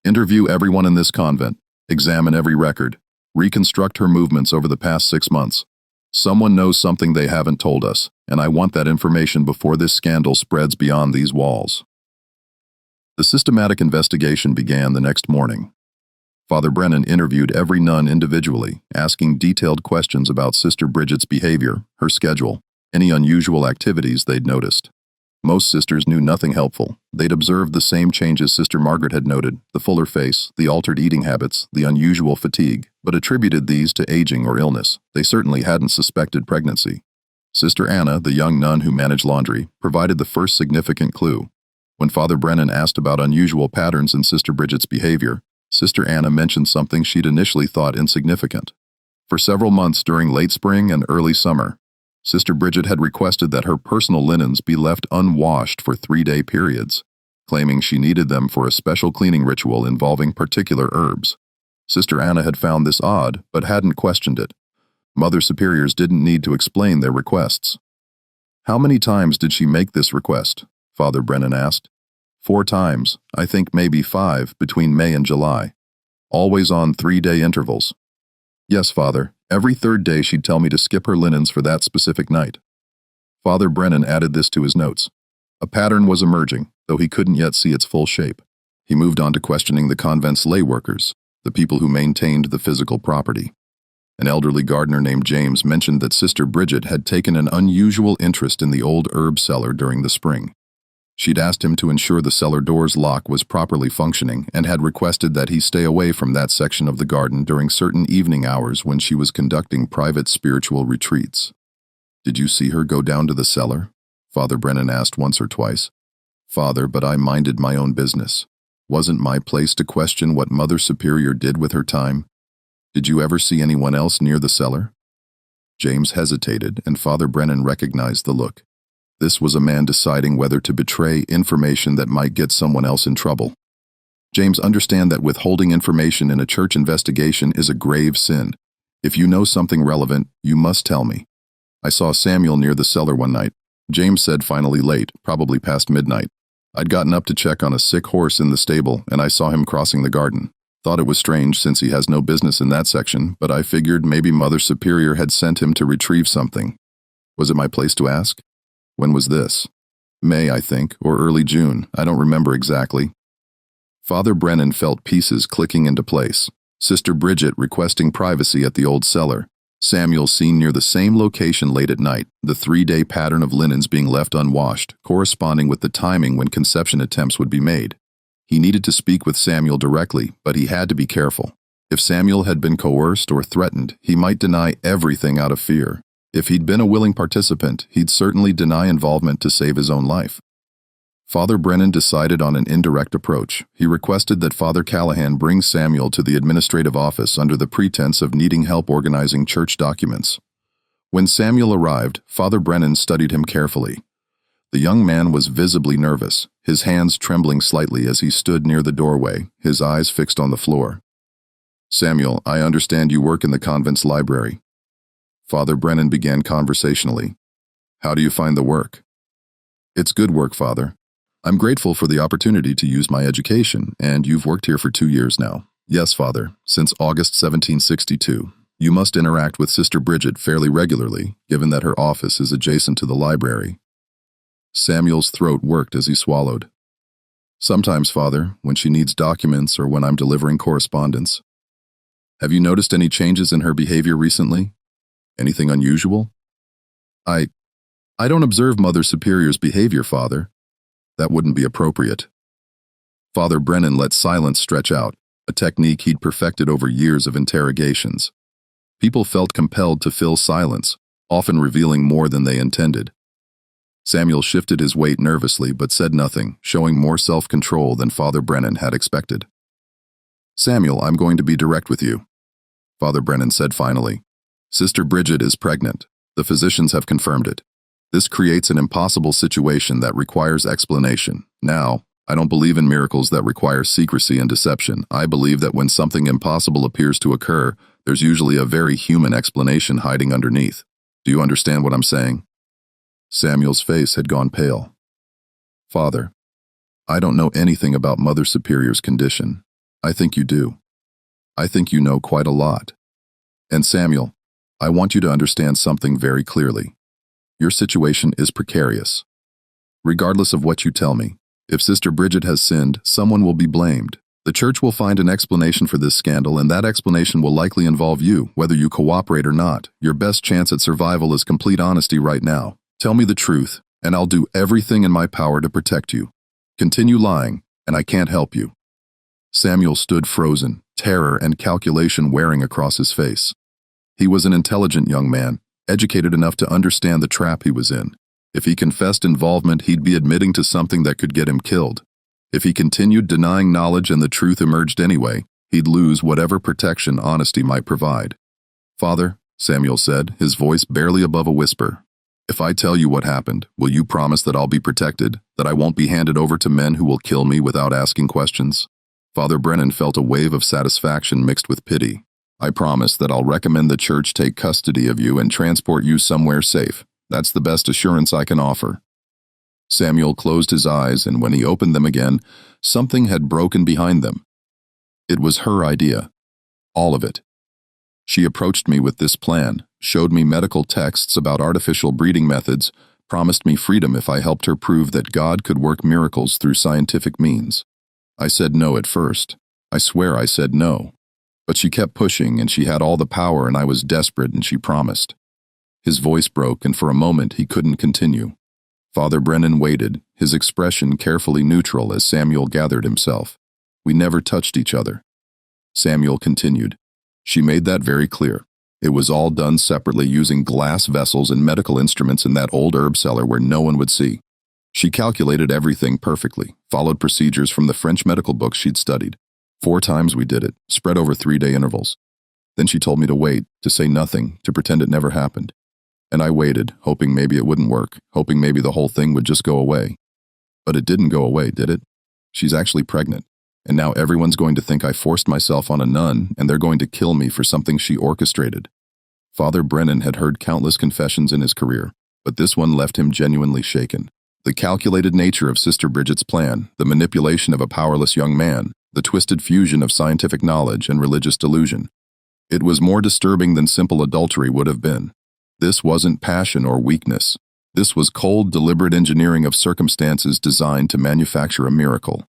Interview everyone in this convent, examine every record, reconstruct her movements over the past 6 months. Someone knows something they haven't told us, and I want that information before this scandal spreads beyond these walls. The systematic investigation began the next morning. Father Brennan interviewed every nun individually, asking detailed questions about Sister Bridget's behavior, her schedule, any unusual activities they'd noticed. Most sisters knew nothing helpful. They'd observed the same changes Sister Margaret had noted, the fuller face, the altered eating habits, the unusual fatigue, but attributed these to aging or illness. They certainly hadn't suspected pregnancy. Sister Anna, the young nun who managed laundry, provided the first significant clue. When Father Brennan asked about unusual patterns in Sister Bridget's behavior, Sister Anna mentioned something she'd initially thought insignificant. For several months during late spring and early summer, Sister Bridget had requested that her personal linens be left unwashed for 3-day periods, claiming she needed them for a special cleaning ritual involving particular herbs. Sister Anna had found this odd, but hadn't questioned it. Mother Superiors didn't need to explain their requests. How many times did she make this request? Father Brennan asked. 4 times, I think maybe 5, between May and July. Always on 3-day intervals. Yes, Father. Every 3rd day she'd tell me to skip her linens for that specific night. Father Brennan added this to his notes. A pattern was emerging, though he couldn't yet see its full shape. He moved on to questioning the convent's lay workers, the people who maintained the physical property. An elderly gardener named James mentioned that Sister Bridget had taken an unusual interest in the old herb cellar during the spring. She'd asked him to ensure the cellar door's lock was properly functioning and had requested that he stay away from that section of the garden during certain evening hours when she was conducting private spiritual retreats. Did you see her go down to the cellar? Father Brennan asked once or twice. Father, but I minded my own business. Wasn't my place to question what Mother Superior did with her time. Did you ever see anyone else near the cellar? James hesitated, and Father Brennan recognized the look. This was a man deciding whether to betray information that might get someone else in trouble. James, understand that withholding information in a church investigation is a grave sin. If you know something relevant, you must tell me. I saw Samuel near the cellar one night. James said finally late, probably past midnight. I'd gotten up to check on a sick horse in the stable, and I saw him crossing the garden. Thought it was strange since he has no business in that section, but I figured maybe Mother Superior had sent him to retrieve something. Was it my place to ask? When was this? May, I think, or early June. I don't remember exactly. Father Brennan felt pieces clicking into place. Sister Bridget requesting privacy at the old cellar. Samuel seen near the same location late at night, the 3-day pattern of linens being left unwashed, corresponding with the timing when conception attempts would be made. He needed to speak with Samuel directly, but he had to be careful. If Samuel had been coerced or threatened, he might deny everything out of fear. If he'd been a willing participant, he'd certainly deny involvement to save his own life. Father Brennan decided on an indirect approach. He requested that Father Callahan bring Samuel to the administrative office under the pretense of needing help organizing church documents. When Samuel arrived, Father Brennan studied him carefully. The young man was visibly nervous, his hands trembling slightly as he stood near the doorway, his eyes fixed on the floor. Samuel, I understand you work in the convent's library. Father Brennan began conversationally. How do you find the work? It's good work, Father. I'm grateful for the opportunity to use my education, and you've worked here for 2 years now. Yes, Father, since August 1762. You must interact with Sister Bridget fairly regularly, given that her office is adjacent to the library. Samuel's throat worked as he swallowed. Sometimes, Father, when she needs documents or when I'm delivering correspondence. Have you noticed any changes in her behavior recently? Anything unusual? I don't observe Mother Superior's behavior, Father. That wouldn't be appropriate. Father Brennan let silence stretch out, a technique he'd perfected over years of interrogations. People felt compelled to fill silence, often revealing more than they intended. Samuel shifted his weight nervously but said nothing, showing more self-control than Father Brennan had expected. Samuel, I'm going to be direct with you, Father Brennan said finally. Sister Bridget is pregnant. The physicians have confirmed it. This creates an impossible situation that requires explanation. Now, I don't believe in miracles that require secrecy and deception. I believe that when something impossible appears to occur, there's usually a very human explanation hiding underneath. Do you understand what I'm saying? Samuel's face had gone pale. Father, I don't know anything about Mother Superior's condition. I think you do. I think you know quite a lot. And Samuel, I want you to understand something very clearly. Your situation is precarious. Regardless of what you tell me, if Sister Bridget has sinned, someone will be blamed. The church will find an explanation for this scandal, and that explanation will likely involve you, whether you cooperate or not. Your best chance at survival is complete honesty right now. Tell me the truth, and I'll do everything in my power to protect you. Continue lying, and I can't help you. Samuel stood frozen, terror and calculation wearing across his face. He was an intelligent young man, educated enough to understand the trap he was in. If he confessed involvement, he'd be admitting to something that could get him killed. If he continued denying knowledge and the truth emerged anyway, he'd lose whatever protection honesty might provide. Father, Samuel said, his voice barely above a whisper, if I tell you what happened, will you promise that I'll be protected, that I won't be handed over to men who will kill me without asking questions? Father Brennan felt a wave of satisfaction mixed with pity. I promise that I'll recommend the church take custody of you and transport you somewhere safe. That's the best assurance I can offer. Samuel closed his eyes, and when he opened them again, something had broken behind them. It was her idea. All of it. She approached me with this plan, showed me medical texts about artificial breeding methods, promised me freedom if I helped her prove that God could work miracles through scientific means. I said no at first. I swear I said no. But she kept pushing, and she had all the power, and I was desperate, and she promised. His voice broke, and for a moment he couldn't continue. Father Brennan waited, his expression carefully neutral as Samuel gathered himself. We never touched each other. Samuel continued. She made that very clear. It was all done separately using glass vessels and medical instruments in that old herb cellar where no one would see. She calculated everything perfectly, followed procedures from the French medical books she'd studied. 4 times we did it, spread over 3-day intervals. Then she told me to wait, to say nothing, to pretend it never happened. And I waited, hoping maybe it wouldn't work, hoping maybe the whole thing would just go away. But it didn't go away, did it? She's actually pregnant. And now everyone's going to think I forced myself on a nun, and they're going to kill me for something she orchestrated. Father Brennan had heard countless confessions in his career, but this one left him genuinely shaken. The calculated nature of Sister Bridget's plan, the manipulation of a powerless young man, the twisted fusion of scientific knowledge and religious delusion. It was more disturbing than simple adultery would have been. This wasn't passion or weakness. This was cold, deliberate engineering of circumstances designed to manufacture a miracle.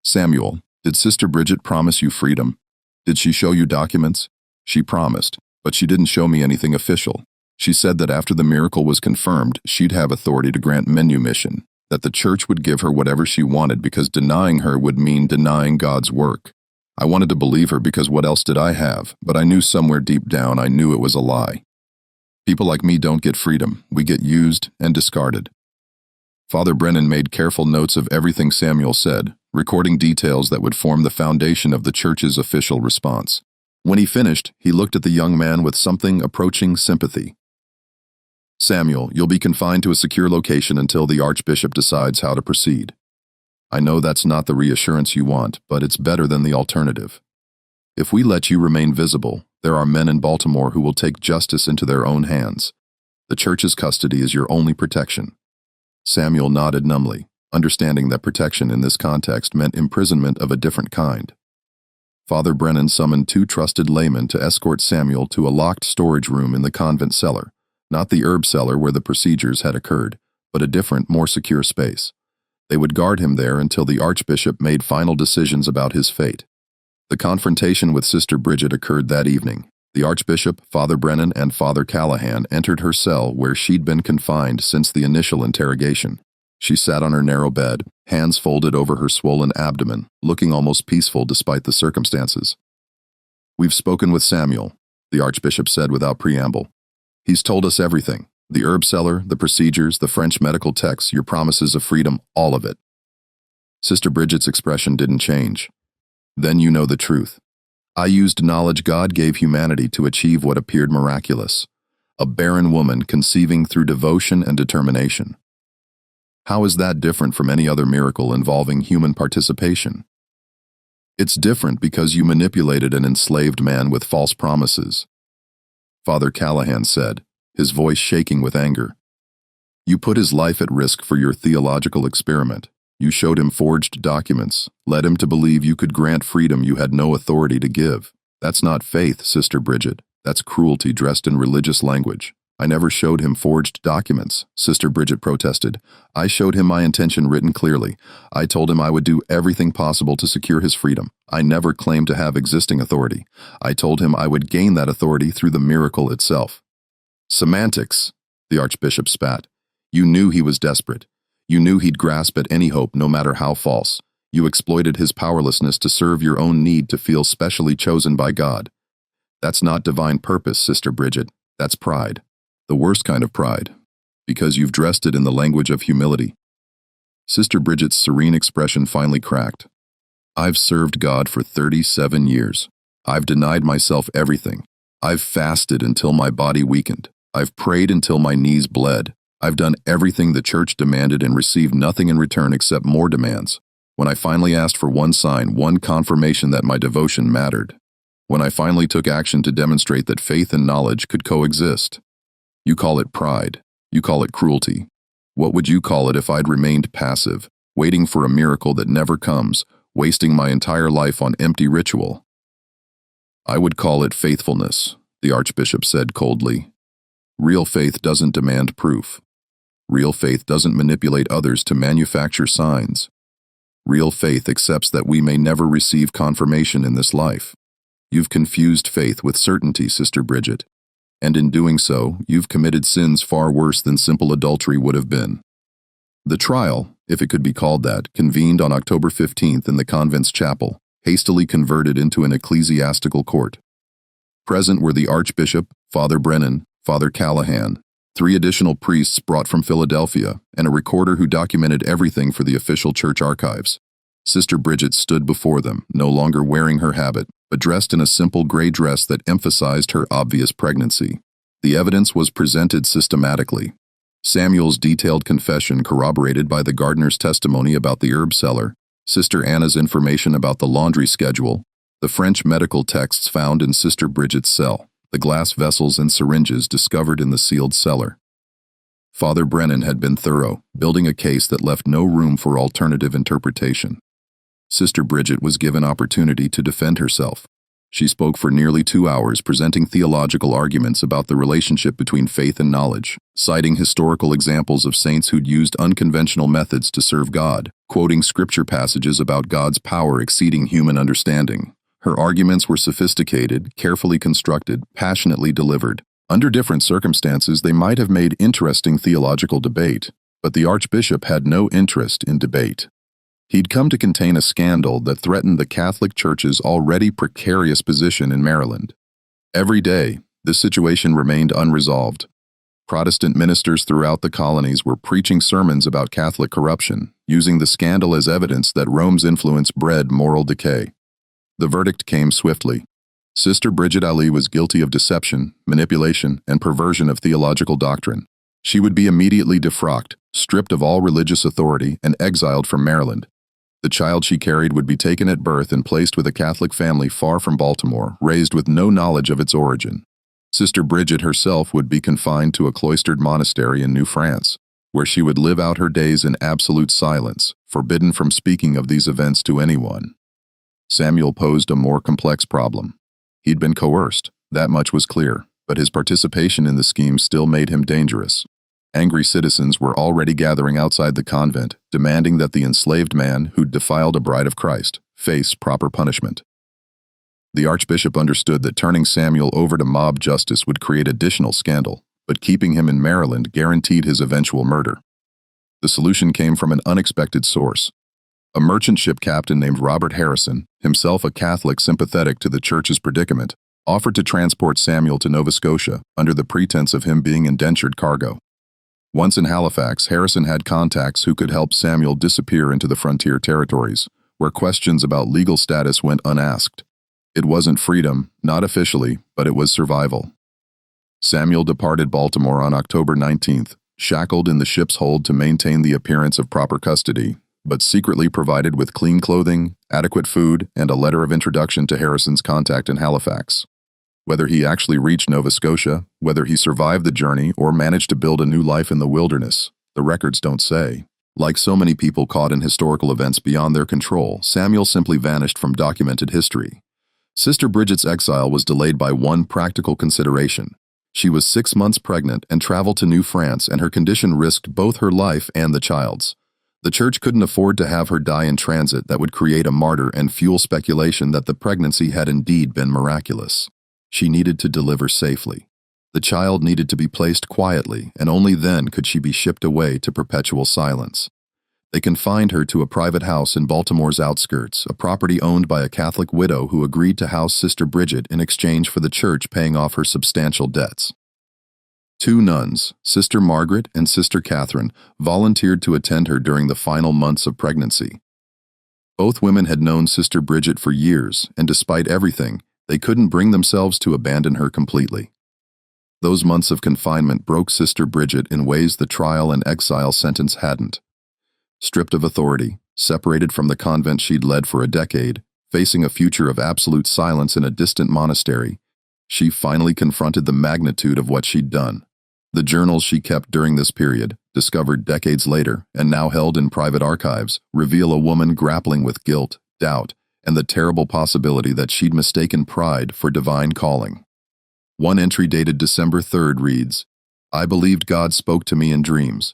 Samuel, did Sister Bridget promise you freedom? Did she show you documents? She promised, but she didn't show me anything official. She said that after the miracle was confirmed, she'd have authority to grant manumission, that the church would give her whatever she wanted because denying her would mean denying God's work. I wanted to believe her because what else did I have? But I knew somewhere deep down I knew it was a lie. People like me don't get freedom. We get used and discarded. Father Brennan made careful notes of everything Samuel said, recording details that would form the foundation of the church's official response. When he finished, he looked at the young man with something approaching sympathy. Samuel, you'll be confined to a secure location until the Archbishop decides how to proceed. I know that's not the reassurance you want, but it's better than the alternative. If we let you remain visible, there are men in Baltimore who will take justice into their own hands. The church's custody is your only protection. Samuel nodded numbly, understanding that protection in this context meant imprisonment of a different kind. Father Brennan summoned 2 trusted laymen to escort Samuel to a locked storage room in the convent cellar, not the herb cellar where the procedures had occurred, but a different, more secure space. They would guard him there until the Archbishop made final decisions about his fate. The confrontation with Sister Bridget occurred that evening. The Archbishop, Father Brennan, and Father Callahan entered her cell where she'd been confined since the initial interrogation. She sat on her narrow bed, hands folded over her swollen abdomen, looking almost peaceful despite the circumstances. We've spoken with Samuel, the Archbishop said without preamble. He's told us everything. The herb cellar, the procedures, the French medical texts, your promises of freedom, all of it. Sister Bridget's expression didn't change. Then you know the truth. I used knowledge God gave humanity to achieve what appeared miraculous. a barren woman conceiving through devotion and determination. How is that different from any other miracle involving human participation? It's different because you manipulated an enslaved man with false promises. Father Callahan said, his voice shaking with anger. You put his life at risk for your theological experiment. You showed him forged documents, led him to believe you could grant freedom you had no authority to give. That's not faith, Sister Bridget. That's cruelty dressed in religious language. I never showed him forged documents, Sister Bridget protested. I showed him my intention written clearly. I told him I would do everything possible to secure his freedom. I never claimed to have existing authority. I told him I would gain that authority through the miracle itself. Semantics, the Archbishop spat. You knew he was desperate. You knew he'd grasp at any hope, no matter how false. You exploited his powerlessness to serve your own need to feel specially chosen by God. That's not divine purpose, Sister Bridget. That's pride. The worst kind of pride, because you've dressed it in the language of humility. Sister Bridget's serene expression finally cracked. I've served God for 37 years. I've denied myself everything. I've fasted until my body weakened. I've prayed until my knees bled. I've done everything the church demanded and received nothing in return except more demands. When I finally asked for one sign, one confirmation that my devotion mattered. When I finally took action to demonstrate that faith and knowledge could coexist. You call it pride. You call it cruelty. What would you call it if I'd remained passive, waiting for a miracle that never comes, wasting my entire life on empty ritual? I would call it faithfulness, the Archbishop said coldly. Real faith doesn't demand proof. Real faith doesn't manipulate others to manufacture signs. Real faith accepts that we may never receive confirmation in this life. You've confused faith with certainty, Sister Bridget. And in doing so, you've committed sins far worse than simple adultery would have been. The trial, if it could be called that, convened on October 15th in the convent's chapel, hastily converted into an ecclesiastical court. Present were the Archbishop, Father Brennan, Father Callahan, 3 additional priests brought from Philadelphia, and a recorder who documented everything for the official church archives. Sister Bridget stood before them, no longer wearing her habit, but dressed in a simple gray dress that emphasized her obvious pregnancy. The evidence was presented systematically. Samuel's detailed confession corroborated by the gardener's testimony about the herb cellar, Sister Anna's information about the laundry schedule, the French medical texts found in Sister Bridget's cell, the glass vessels and syringes discovered in the sealed cellar. Father Brennan had been thorough, building a case that left no room for alternative interpretation. Sister Bridget was given opportunity to defend herself. She spoke for nearly 2 hours, presenting theological arguments about the relationship between faith and knowledge, citing historical examples of saints who'd used unconventional methods to serve God, quoting scripture passages about God's power exceeding human understanding. Her arguments were sophisticated, carefully constructed, passionately delivered. Under different circumstances, they might have made interesting theological debate, but the Archbishop had no interest in debate. He'd come to contain a scandal that threatened the Catholic Church's already precarious position in Maryland. Every day, this situation remained unresolved. Protestant ministers throughout the colonies were preaching sermons about Catholic corruption, using the scandal as evidence that Rome's influence bred moral decay. The verdict came swiftly. Sister Bridget Ali was guilty of deception, manipulation, and perversion of theological doctrine. She would be immediately defrocked, stripped of all religious authority, and exiled from Maryland. The child she carried would be taken at birth and placed with a Catholic family far from Baltimore, raised with no knowledge of its origin. Sister Bridget herself would be confined to a cloistered monastery in New France, where she would live out her days in absolute silence, forbidden from speaking of these events to anyone. Samuel posed a more complex problem. He'd been coerced, that much was clear, but his participation in the scheme still made him dangerous. Angry citizens were already gathering outside the convent, demanding that the enslaved man who'd defiled a bride of Christ face proper punishment. The Archbishop understood that turning Samuel over to mob justice would create additional scandal, but keeping him in Maryland guaranteed his eventual murder. The solution came from an unexpected source. A merchant ship captain named Robert Harrison, himself a Catholic sympathetic to the church's predicament, offered to transport Samuel to Nova Scotia under the pretense of him being indentured cargo. Once in Halifax, Harrison had contacts who could help Samuel disappear into the frontier territories, where questions about legal status went unasked. It wasn't freedom, not officially, but it was survival. Samuel departed Baltimore on October 19th, shackled in the ship's hold to maintain the appearance of proper custody, but secretly provided with clean clothing, adequate food, and a letter of introduction to Harrison's contact in Halifax. Whether he actually reached Nova Scotia, whether he survived the journey, or managed to build a new life in the wilderness, the records don't say. Like so many people caught in historical events beyond their control, Samuel simply vanished from documented history. Sister Bridget's exile was delayed by one practical consideration. She was 6 months pregnant and traveled to New France, and her condition risked both her life and the child's. The church couldn't afford to have her die in transit. That would create a martyr and fuel speculation that the pregnancy had indeed been miraculous. She needed to deliver safely. The child needed to be placed quietly, and only then could she be shipped away to perpetual silence. They confined her to a private house in Baltimore's outskirts, a property owned by a Catholic widow who agreed to house Sister Bridget in exchange for the church paying off her substantial debts. 2 nuns, Sister Margaret and Sister Catherine, volunteered to attend her during the final months of pregnancy. Both women had known Sister Bridget for years, and despite everything, they couldn't bring themselves to abandon her completely. Those months of confinement broke Sister Bridget in ways the trial and exile sentence hadn't. Stripped of authority, separated from the convent she'd led for a decade, facing a future of absolute silence in a distant monastery, she finally confronted the magnitude of what she'd done. The journals she kept during this period, discovered decades later and now held in private archives, reveal a woman grappling with guilt, doubt, and the terrible possibility that she'd mistaken pride for divine calling. One entry dated December 3rd reads, "I believed God spoke to me in dreams.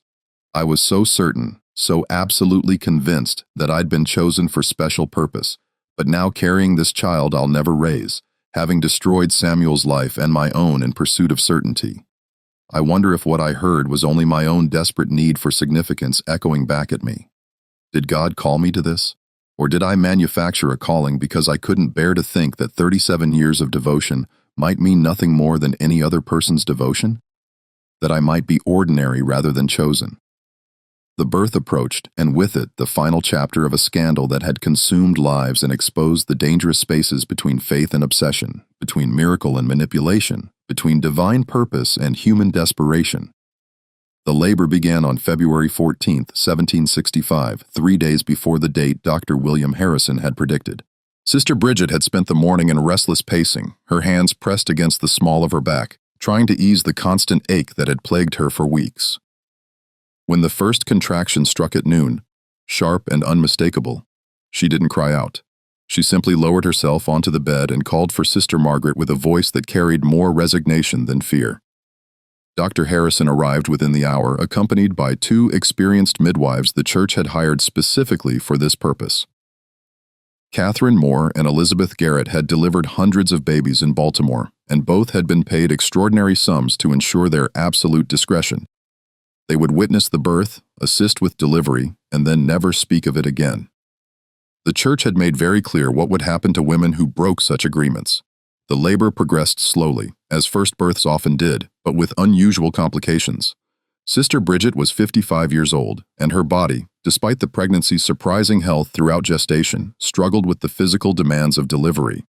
I was so certain, so absolutely convinced that I'd been chosen for special purpose, but now carrying this child I'll never raise, having destroyed Samuel's life and my own in pursuit of certainty. I wonder if what I heard was only my own desperate need for significance echoing back at me. Did God call me to this? Or did I manufacture a calling because I couldn't bear to think that 37 years of devotion might mean nothing more than any other person's devotion? That I might be ordinary rather than chosen?" The birth approached, and with it the final chapter of a scandal that had consumed lives and exposed the dangerous spaces between faith and obsession, between miracle and manipulation, between divine purpose and human desperation. The labor began on February 14, 1765, 3 days before the date Dr. William Harrison had predicted. Sister Bridget had spent the morning in restless pacing, her hands pressed against the small of her back, trying to ease the constant ache that had plagued her for weeks. When the first contraction struck at noon, sharp and unmistakable, she didn't cry out. She simply lowered herself onto the bed and called for Sister Margaret with a voice that carried more resignation than fear. Dr. Harrison arrived within the hour, accompanied by 2 experienced midwives the church had hired specifically for this purpose. Catherine Moore and Elizabeth Garrett had delivered hundreds of babies in Baltimore, and both had been paid extraordinary sums to ensure their absolute discretion. They would witness the birth, assist with delivery, and then never speak of it again. The church had made very clear what would happen to women who broke such agreements. The labor progressed slowly, as first births often did, but with unusual complications. Sister Bridget was 55 years old, and her body, despite the pregnancy's surprising health throughout gestation, struggled with the physical demands of delivery.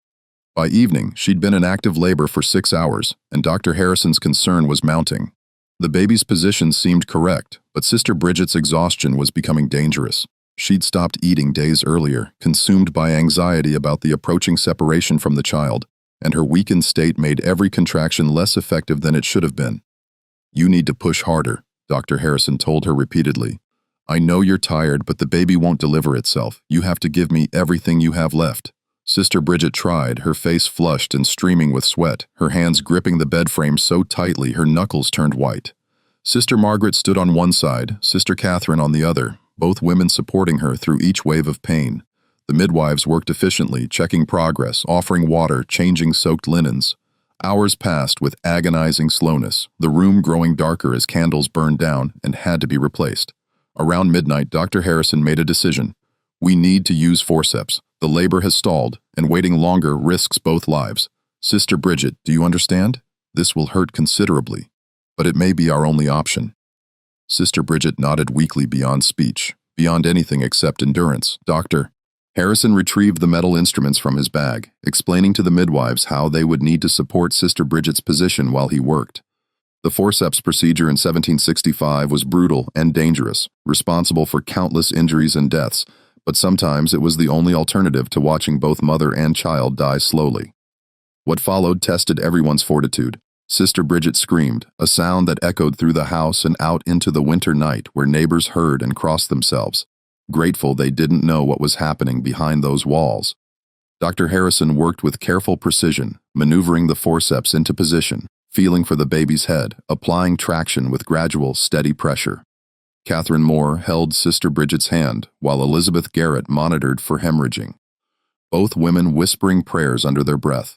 By evening, she'd been in active labor for 6 hours, and Dr. Harrison's concern was mounting. The baby's position seemed correct, but Sister Bridget's exhaustion was becoming dangerous. She'd stopped eating days earlier, consumed by anxiety about the approaching separation from the child, and her weakened state made every contraction less effective than it should have been. "You need to push harder," Dr. Harrison told her repeatedly. "I know you're tired, but the baby won't deliver itself. You have to give me everything you have left." Sister Bridget tried, her face flushed and streaming with sweat, her hands gripping the bed frame so tightly her knuckles turned white. Sister Margaret stood on one side, Sister Catherine on the other, both women supporting her through each wave of pain. The midwives worked efficiently, checking progress, offering water, changing soaked linens. Hours passed with agonizing slowness, the room growing darker as candles burned down and had to be replaced. Around midnight, Dr. Harrison made a decision. "We need to use forceps. The labor has stalled, and waiting longer risks both lives. Sister Bridget, do you understand? This will hurt considerably, but it may be our only option." Sister Bridget nodded weakly beyond speech, beyond anything except endurance. "Doctor, Harrison retrieved the metal instruments from his bag, explaining to the midwives how they would need to support Sister Bridget's position while he worked. The forceps procedure in 1765 was brutal and dangerous, responsible for countless injuries and deaths, but sometimes it was the only alternative to watching both mother and child die slowly. What followed tested everyone's fortitude. Sister Bridget screamed, a sound that echoed through the house and out into the winter night where neighbors heard and crossed themselves, grateful they didn't know what was happening behind those walls. Dr. Harrison worked with careful precision, maneuvering the forceps into position, feeling for the baby's head, applying traction with gradual, steady pressure. Catherine Moore held Sister Bridget's hand, while Elizabeth Garrett monitored for hemorrhaging, both women whispering prayers under their breath.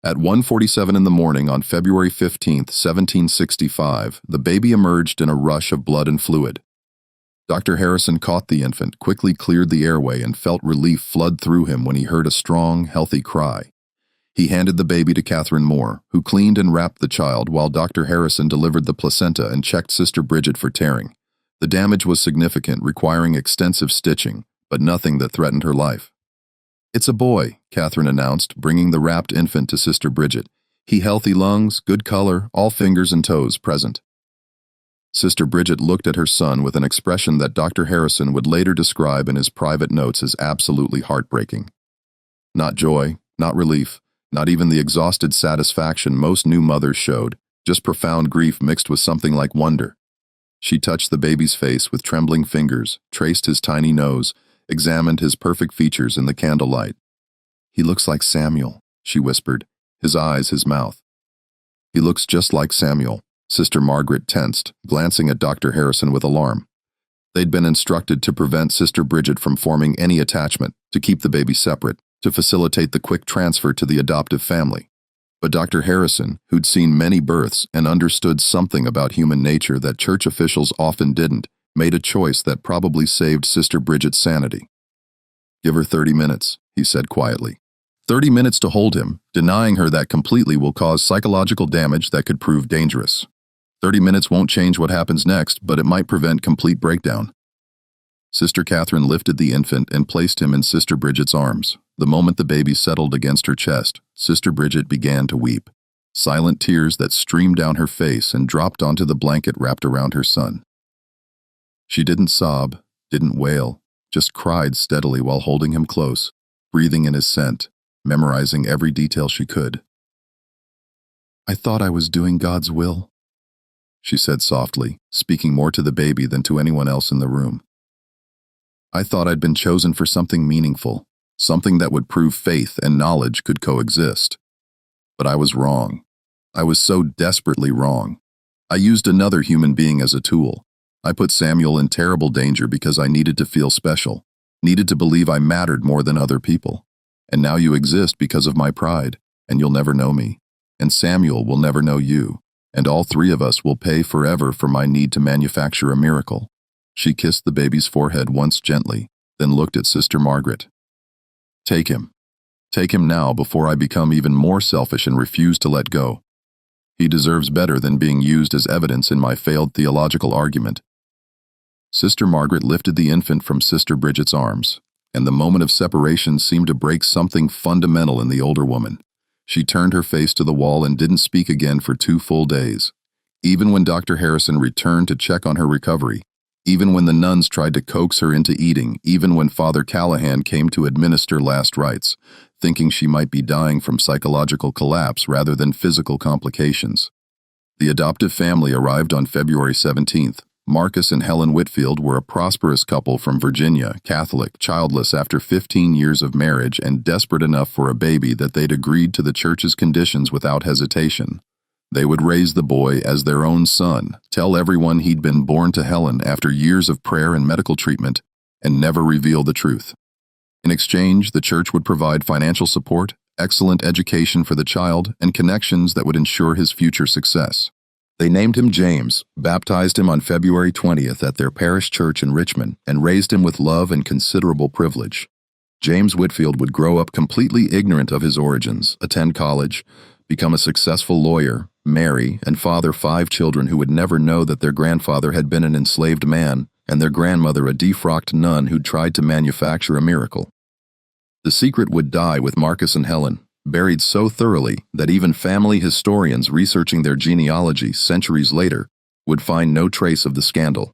At 1:47 in the morning on February 15, 1765, the baby emerged in a rush of blood and fluid. Dr. Harrison caught the infant, quickly cleared the airway, and felt relief flood through him when he heard a strong, healthy cry. He handed the baby to Catherine Moore, who cleaned and wrapped the child while Dr. Harrison delivered the placenta and checked Sister Bridget for tearing. The damage was significant, requiring extensive stitching, but nothing that threatened her life. "It's a boy," Catherine announced, bringing the wrapped infant to Sister Bridget. "He healthy lungs, good color, all fingers and toes present." Sister Bridget looked at her son with an expression that Dr. Harrison would later describe in his private notes as absolutely heartbreaking. Not joy, not relief, not even the exhausted satisfaction most new mothers showed, just profound grief mixed with something like wonder. She touched the baby's face with trembling fingers, traced his tiny nose, examined his perfect features in the candlelight. "He looks like Samuel," she whispered, his eyes, his mouth. "He looks just like Samuel." Sister Margaret tensed, glancing at Dr. Harrison with alarm. They'd been instructed to prevent Sister Bridget from forming any attachment, to keep the baby separate, to facilitate the quick transfer to the adoptive family. But Dr. Harrison, who'd seen many births and understood something about human nature that church officials often didn't, made a choice that probably saved Sister Bridget's sanity. "Give her 30 minutes, he said quietly. 30 minutes to hold him, denying her that completely will cause psychological damage that could prove dangerous. 30 minutes won't change what happens next, but it might prevent complete breakdown." Sister Catherine lifted the infant and placed him in Sister Bridget's arms. The moment the baby settled against her chest, Sister Bridget began to weep, silent tears that streamed down her face and dropped onto the blanket wrapped around her son. She didn't sob, didn't wail, just cried steadily while holding him close, breathing in his scent, memorizing every detail she could. "I thought I was doing God's will," she said softly, speaking more to the baby than to anyone else in the room. "I thought I'd been chosen for something meaningful, something that would prove faith and knowledge could coexist. But I was wrong. I was so desperately wrong. I used another human being as a tool. I put Samuel in terrible danger because I needed to feel special, needed to believe I mattered more than other people. And now you exist because of my pride, and you'll never know me. And Samuel will never know you. And all three of us will pay forever for my need to manufacture a miracle." She kissed the baby's forehead once gently, then looked at Sister Margaret. "Take him. Take him now before I become even more selfish and refuse to let go. He deserves better than being used as evidence in my failed theological argument." Sister Margaret lifted the infant from Sister Bridget's arms, and the moment of separation seemed to break something fundamental in the older woman. She turned her face to the wall and didn't speak again for 2 full days. Even when Dr. Harrison returned to check on her recovery, even when the nuns tried to coax her into eating, even when Father Callahan came to administer last rites, thinking she might be dying from psychological collapse rather than physical complications. The adoptive family arrived on February 17th. Marcus and Helen Whitfield were a prosperous couple from Virginia, Catholic, childless after 15 years of marriage, and desperate enough for a baby that they'd agreed to the church's conditions without hesitation. They would raise the boy as their own son, tell everyone he'd been born to Helen after years of prayer and medical treatment, and never reveal the truth. In exchange, the church would provide financial support, excellent education for the child, and connections that would ensure his future success. They named him James, baptized him on February 20th at their parish church in Richmond, and raised him with love and considerable privilege. James Whitfield would grow up completely ignorant of his origins, attend college, become a successful lawyer, marry, and father 5 children who would never know that their grandfather had been an enslaved man and their grandmother a defrocked nun who'd tried to manufacture a miracle. The secret would die with Marcus and Helen, buried so thoroughly that even family historians researching their genealogy centuries later would find no trace of the scandal.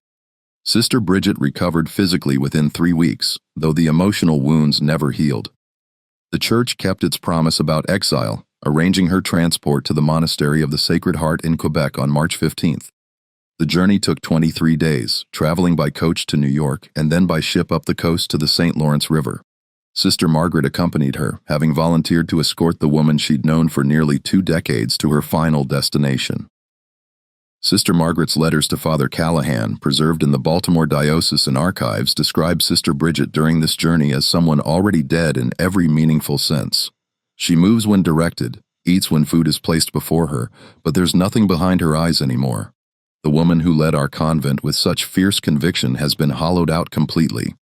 Sister Bridget recovered physically within 3 weeks, though the emotional wounds never healed. The church kept its promise about exile, arranging her transport to the Monastery of the Sacred Heart in Quebec on March 15th. The journey took 23 days, traveling by coach to New York and then by ship up the coast to the St. Lawrence River. Sister Margaret accompanied her, having volunteered to escort the woman she'd known for nearly 2 decades to her final destination. Sister Margaret's letters to Father Callahan, preserved in the Baltimore Diocesan Archives, describe Sister Bridget during this journey as someone already dead in every meaningful sense. She moves when directed, eats when food is placed before her, but there's nothing behind her eyes anymore. The woman who led our convent with such fierce conviction has been hollowed out completely.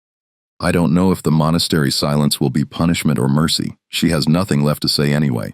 I don't know if the monastery's silence will be punishment or mercy. She has nothing left to say anyway.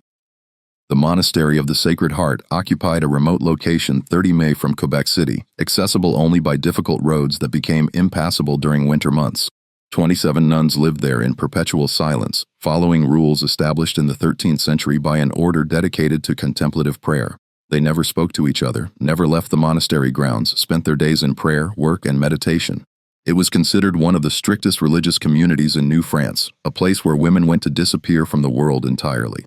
The Monastery of the Sacred Heart occupied a remote location 30 miles from Quebec City, accessible only by difficult roads that became impassable during winter months. 27 nuns lived there in perpetual silence, following rules established in the 13th century by an order dedicated to contemplative prayer. They never spoke to each other, never left the monastery grounds, spent their days in prayer, work, and meditation. It was considered one of the strictest religious communities in New France, a place where women went to disappear from the world entirely.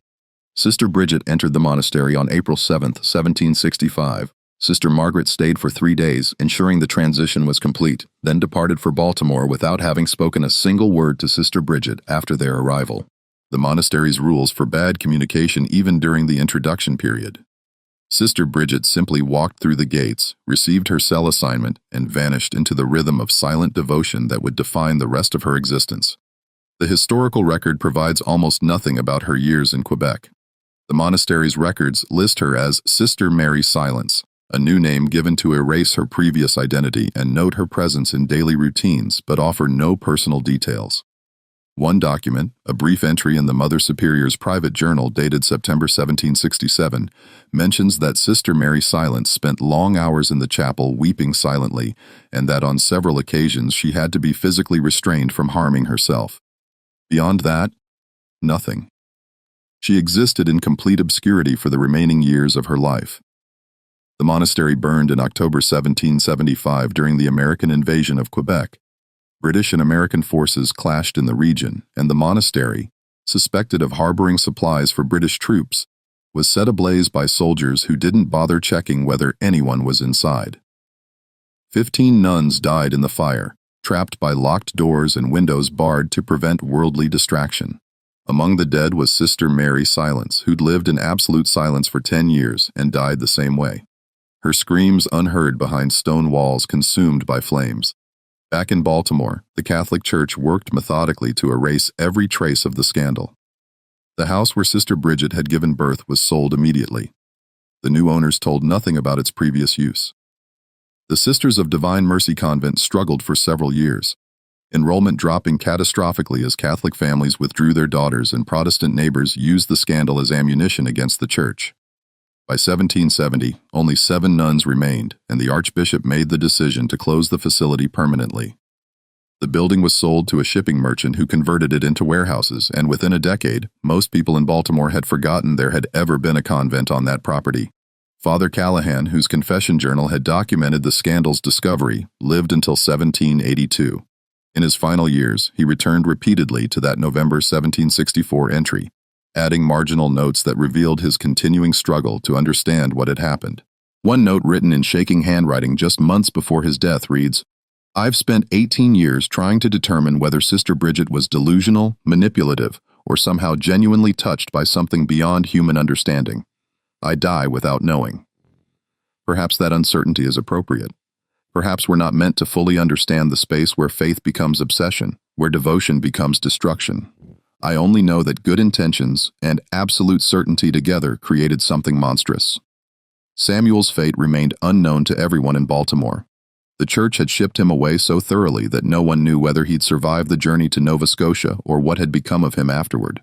Sister Bridget entered the monastery on April 7, 1765. Sister Margaret stayed for 3 days, ensuring the transition was complete, then departed for Baltimore without having spoken a single word to Sister Bridget after their arrival. The monastery's rules forbade communication even during the introduction period. Sister Bridget simply walked through the gates, received her cell assignment, and vanished into the rhythm of silent devotion that would define the rest of her existence. The historical record provides almost nothing about her years in Quebec. The monastery's records list her as Sister Mary Silence, a new name given to erase her previous identity and note her presence in daily routines but offer no personal details. One document, a brief entry in the Mother Superior's private journal dated September 1767, mentions that Sister Mary Silence spent long hours in the chapel weeping silently, and that on several occasions she had to be physically restrained from harming herself. Beyond that, nothing. She existed in complete obscurity for the remaining years of her life. The monastery burned in October 1775 during the American invasion of Quebec. British and American forces clashed in the region, and the monastery, suspected of harboring supplies for British troops, was set ablaze by soldiers who didn't bother checking whether anyone was inside. 15 nuns died in the fire, trapped by locked doors and windows barred to prevent worldly distraction. Among the dead was Sister Mary Silence, who'd lived in absolute silence for 10 years and died the same way. Her screams unheard behind stone walls consumed by flames. Back in Baltimore, the Catholic Church worked methodically to erase every trace of the scandal. The house where Sister Bridget had given birth was sold immediately. The new owners told nothing about its previous use. The Sisters of Divine Mercy Convent struggled for several years, enrollment dropping catastrophically as Catholic families withdrew their daughters and Protestant neighbors used the scandal as ammunition against the Church. By 1770, only 7 nuns remained, and the Archbishop made the decision to close the facility permanently. The building was sold to a shipping merchant who converted it into warehouses, and within a decade, most people in Baltimore had forgotten there had ever been a convent on that property. Father Callahan, whose confession journal had documented the scandal's discovery, lived until 1782. In his final years, he returned repeatedly to that November 1764 entry, adding marginal notes that revealed his continuing struggle to understand what had happened. One note written in shaking handwriting just months before his death reads, "I've spent 18 years trying to determine whether Sister Bridget was delusional, manipulative, or somehow genuinely touched by something beyond human understanding. I die without knowing." Perhaps that uncertainty is appropriate. Perhaps we're not meant to fully understand the space where faith becomes obsession, where devotion becomes destruction. I only know that good intentions and absolute certainty together created something monstrous. Samuel's fate remained unknown to everyone in Baltimore. The Church had shipped him away so thoroughly that no one knew whether he'd survived the journey to Nova Scotia or what had become of him afterward.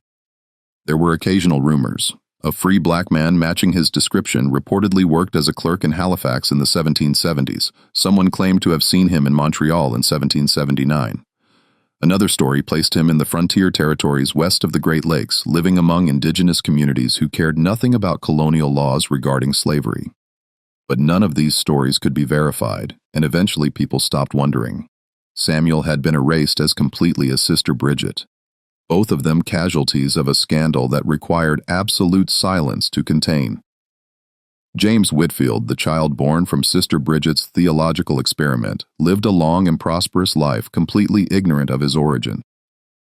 There were occasional rumors. A free black man matching his description reportedly worked as a clerk in Halifax in the 1770s. Someone claimed to have seen him in Montreal in 1779. Another story placed him in the frontier territories west of the Great Lakes, living among indigenous communities who cared nothing about colonial laws regarding slavery. But none of these stories could be verified, and eventually people stopped wondering. Samuel had been erased as completely as Sister Bridget, both of them casualties of a scandal that required absolute silence to contain. James Whitfield, the child born from Sister Bridget's theological experiment, lived a long and prosperous life completely ignorant of his origin.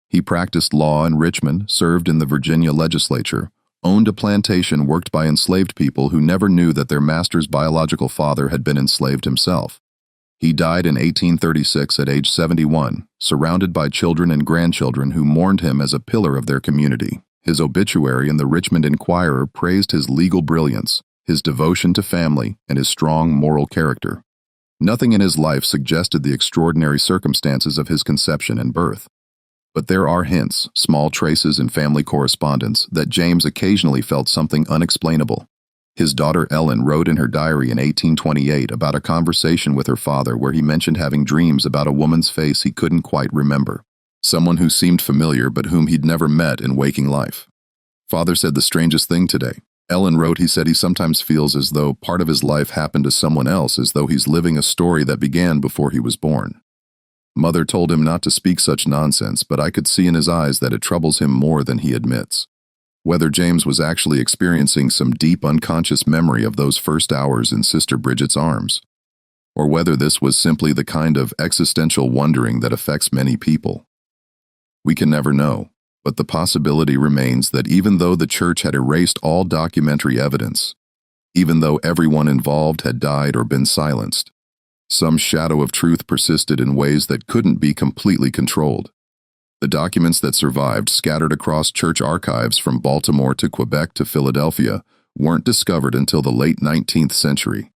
He practiced law in Richmond, served in the Virginia legislature, owned a plantation worked by enslaved people who never knew that their master's biological father had been enslaved himself. He died in 1836 at age 71, surrounded by children and grandchildren who mourned him as a pillar of their community. His obituary in the Richmond Enquirer praised his legal brilliance, his devotion to family, and his strong moral character. Nothing in his life suggested the extraordinary circumstances of his conception and birth. But there are hints, small traces in family correspondence, that James occasionally felt something unexplainable. His daughter Ellen wrote in her diary in 1828 about a conversation with her father where he mentioned having dreams about a woman's face he couldn't quite remember, someone who seemed familiar but whom he'd never met in waking life. Father said the strangest thing today. Ellen wrote he said he sometimes feels as though part of his life happened to someone else, as though he's living a story that began before he was born. Mother told him not to speak such nonsense, but I could see in his eyes that it troubles him more than he admits. Whether James was actually experiencing some deep unconscious memory of those first hours in Sister Bridget's arms, or whether this was simply the kind of existential wondering that affects many people, we can never know. But the possibility remains that even though the church had erased all documentary evidence, even though everyone involved had died or been silenced, some shadow of truth persisted in ways that couldn't be completely controlled. The documents that survived, scattered across church archives from Baltimore to Quebec to Philadelphia, weren't discovered until the late 19th century.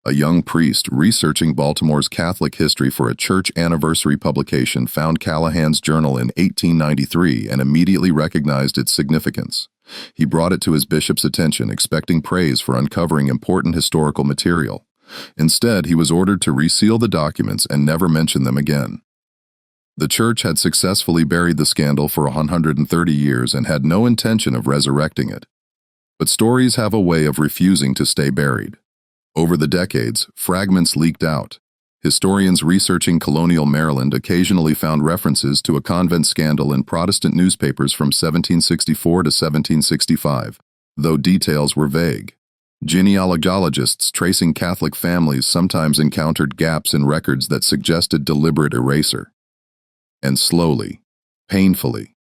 A young priest researching Baltimore's Catholic history for a church anniversary publication found Callahan's journal in 1893 and immediately recognized its significance. He brought it to his bishop's attention, expecting praise for uncovering important historical material. Instead, he was ordered to reseal the documents and never mention them again. The church had successfully buried the scandal for 130 years and had no intention of resurrecting it. But stories have a way of refusing to stay buried. Over the decades, fragments leaked out. Historians researching colonial Maryland occasionally found references to a convent scandal in Protestant newspapers from 1764 to 1765, though details were vague. Genealogists tracing Catholic families sometimes encountered gaps in records that suggested deliberate erasure. And slowly, painfully,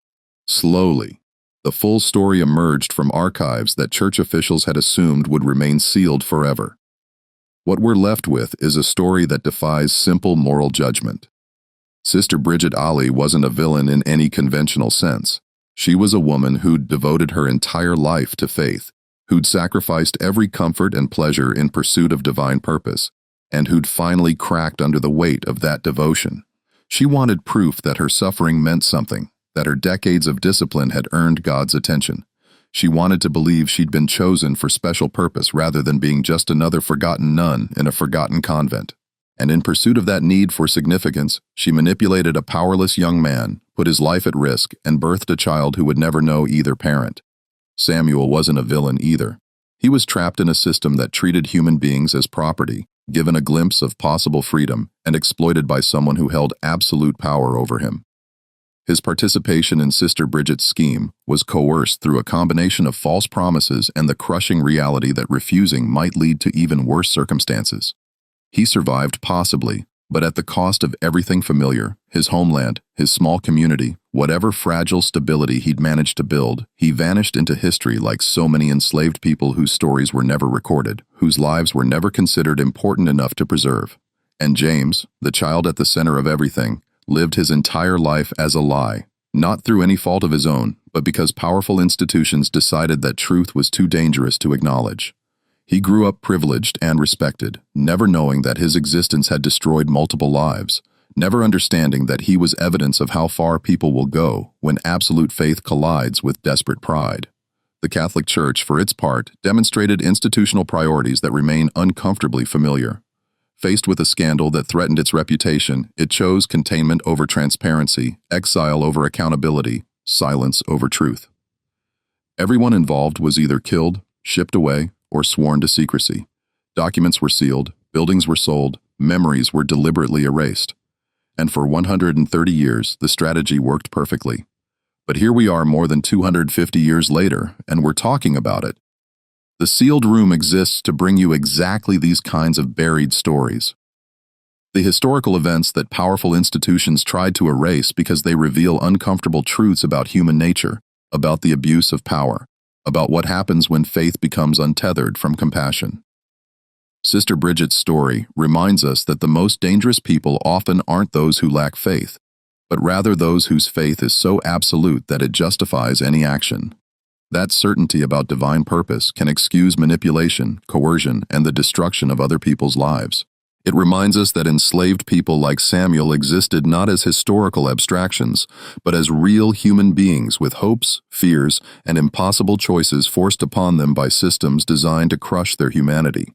slowly, the full story emerged from archives that church officials had assumed would remain sealed forever. What we're left with is a story that defies simple moral judgment. Sister Bridget Ali wasn't a villain in any conventional sense. She was a woman who'd devoted her entire life to faith, who'd sacrificed every comfort and pleasure in pursuit of divine purpose, and who'd finally cracked under the weight of that devotion. She wanted proof that her suffering meant something, that her decades of discipline had earned God's attention. She wanted to believe she'd been chosen for special purpose rather than being just another forgotten nun in a forgotten convent. And in pursuit of that need for significance, she manipulated a powerless young man, put his life at risk, and birthed a child who would never know either parent. Samuel wasn't a villain either. He was trapped in a system that treated human beings as property, given a glimpse of possible freedom, and exploited by someone who held absolute power over him. His participation in Sister Bridget's scheme was coerced through a combination of false promises and the crushing reality that refusing might lead to even worse circumstances. He survived possibly, but at the cost of everything familiar, his homeland, his small community, whatever fragile stability he'd managed to build. He vanished into history like so many enslaved people whose stories were never recorded, whose lives were never considered important enough to preserve. And James, the child at the center of everything, lived his entire life as a lie, not through any fault of his own, but because powerful institutions decided that truth was too dangerous to acknowledge. He grew up privileged and respected, never knowing that his existence had destroyed multiple lives, never understanding that he was evidence of how far people will go when absolute faith collides with desperate pride. The Catholic Church, for its part, demonstrated institutional priorities that remain uncomfortably familiar. Faced with a scandal that threatened its reputation, it chose containment over transparency, exile over accountability, silence over truth. Everyone involved was either killed, shipped away, or sworn to secrecy. Documents were sealed, buildings were sold, memories were deliberately erased. And for 130 years, the strategy worked perfectly. But here we are more than 250 years later, and we're talking about it. The sealed room exists to bring you exactly these kinds of buried stories. The historical events that powerful institutions tried to erase because they reveal uncomfortable truths about human nature, about the abuse of power, about what happens when faith becomes untethered from compassion. Sister Bridget's story reminds us that the most dangerous people often aren't those who lack faith, but rather those whose faith is so absolute that it justifies any action. That certainty about divine purpose can excuse manipulation, coercion, and the destruction of other people's lives. It reminds us that enslaved people like Samuel existed not as historical abstractions, but as real human beings with hopes, fears, and impossible choices forced upon them by systems designed to crush their humanity.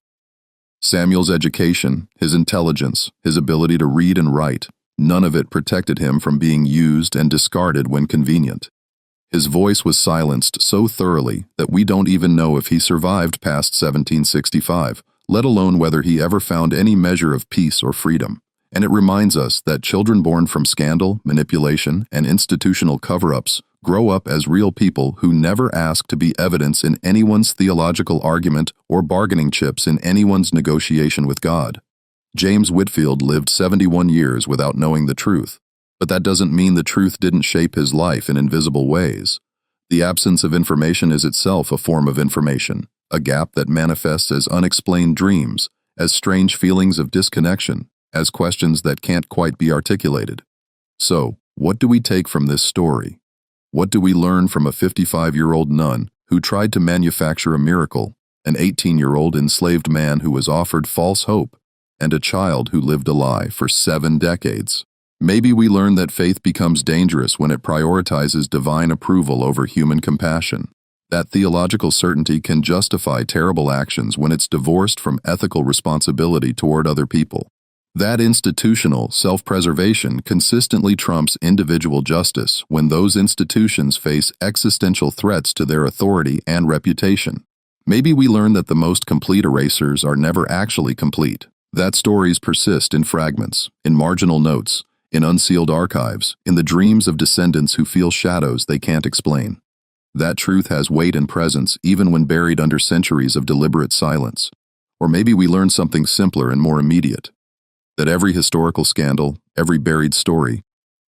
Samuel's education, his intelligence, his ability to read and write, none of it protected him from being used and discarded when convenient. His voice was silenced so thoroughly that we don't even know if he survived past 1765, let alone whether he ever found any measure of peace or freedom. And it reminds us that children born from scandal, manipulation, and institutional cover-ups grow up as real people who never ask to be evidence in anyone's theological argument or bargaining chips in anyone's negotiation with God. James Whitfield lived 71 years without knowing the truth. But that doesn't mean the truth didn't shape his life in invisible ways. The absence of information is itself a form of information, a gap that manifests as unexplained dreams, as strange feelings of disconnection, as questions that can't quite be articulated. So, what do we take from this story? What do we learn from a 55-year-old nun who tried to manufacture a miracle, an 18-year-old enslaved man who was offered false hope, and a child who lived a lie for 7 decades? Maybe we learn that faith becomes dangerous when it prioritizes divine approval over human compassion. That theological certainty can justify terrible actions when it's divorced from ethical responsibility toward other people. That institutional self-preservation consistently trumps individual justice when those institutions face existential threats to their authority and reputation. Maybe we learn that the most complete erasers are never actually complete. That stories persist in fragments, in marginal notes, in unsealed archives, in the dreams of descendants who feel shadows they can't explain. That truth has weight and presence even when buried under centuries of deliberate silence. Or maybe we learn something simpler and more immediate. That every historical scandal, every buried story,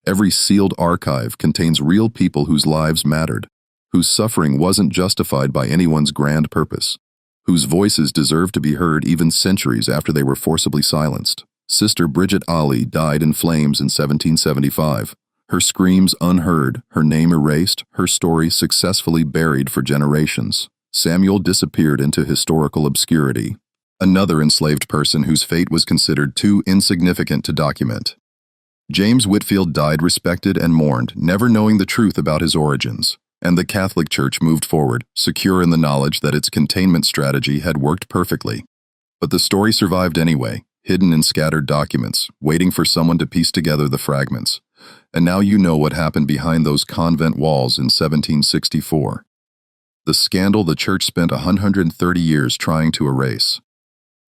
every sealed archive contains real people whose lives mattered, whose suffering wasn't justified by anyone's grand purpose, whose voices deserved to be heard even centuries after they were forcibly silenced. Sister Bridget Ali died in flames in 1775. Her screams unheard, her name erased, her story successfully buried for generations. Samuel disappeared into historical obscurity. Another enslaved person whose fate was considered too insignificant to document. James Whitfield died respected and mourned, never knowing the truth about his origins. And the Catholic Church moved forward, secure in the knowledge that its containment strategy had worked perfectly. But the story survived anyway, hidden in scattered documents, waiting for someone to piece together the fragments. And now you know what happened behind those convent walls in 1764. The scandal the Church spent 130 years trying to erase.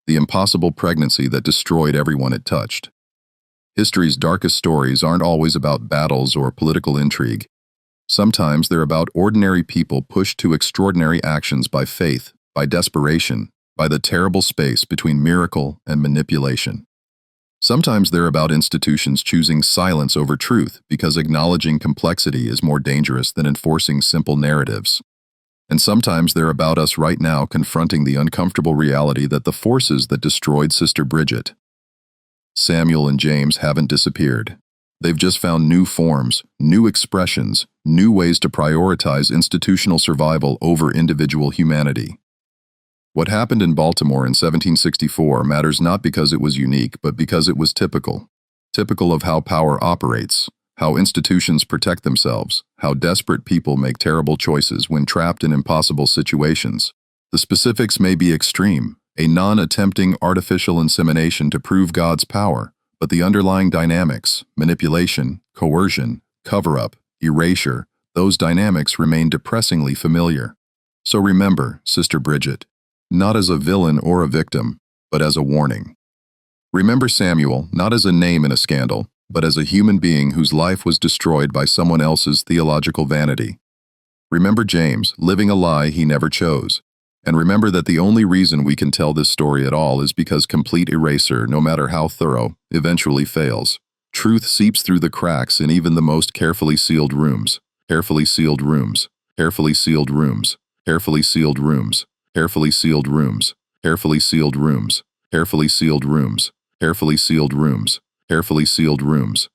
The impossible pregnancy that destroyed everyone it touched. History's darkest stories aren't always about battles or political intrigue. Sometimes they're about ordinary people pushed to extraordinary actions by faith, by desperation, by the terrible space between miracle and manipulation. Sometimes they're about institutions choosing silence over truth because acknowledging complexity is more dangerous than enforcing simple narratives. And sometimes they're about us right now confronting the uncomfortable reality that the forces that destroyed Sister Bridget, Samuel and James, haven't disappeared. They've just found new forms, new expressions, new ways to prioritize institutional survival over individual humanity. What happened in Baltimore in 1764 matters not because it was unique, but because it was typical. Typical of how power operates, how institutions protect themselves, how desperate people make terrible choices when trapped in impossible situations. The specifics may be extreme, A non-attempting artificial insemination to prove God's power, but the underlying dynamics, manipulation, coercion, cover-up, erasure, those dynamics remain depressingly familiar. So remember, Sister Bridget, not as a villain or a victim, but as a warning. Remember Samuel, not as a name in a scandal, but as a human being whose life was destroyed by someone else's theological vanity. Remember James, living a lie he never chose. And remember that the only reason we can tell this story at all is because complete erasure, no matter how thorough, eventually fails. Truth seeps through the cracks in even the most carefully sealed rooms. Carefully sealed rooms. Carefully sealed rooms. Carefully sealed rooms. Carefully sealed rooms. Carefully sealed rooms. Carefully sealed rooms. Carefully sealed rooms. Carefully sealed rooms.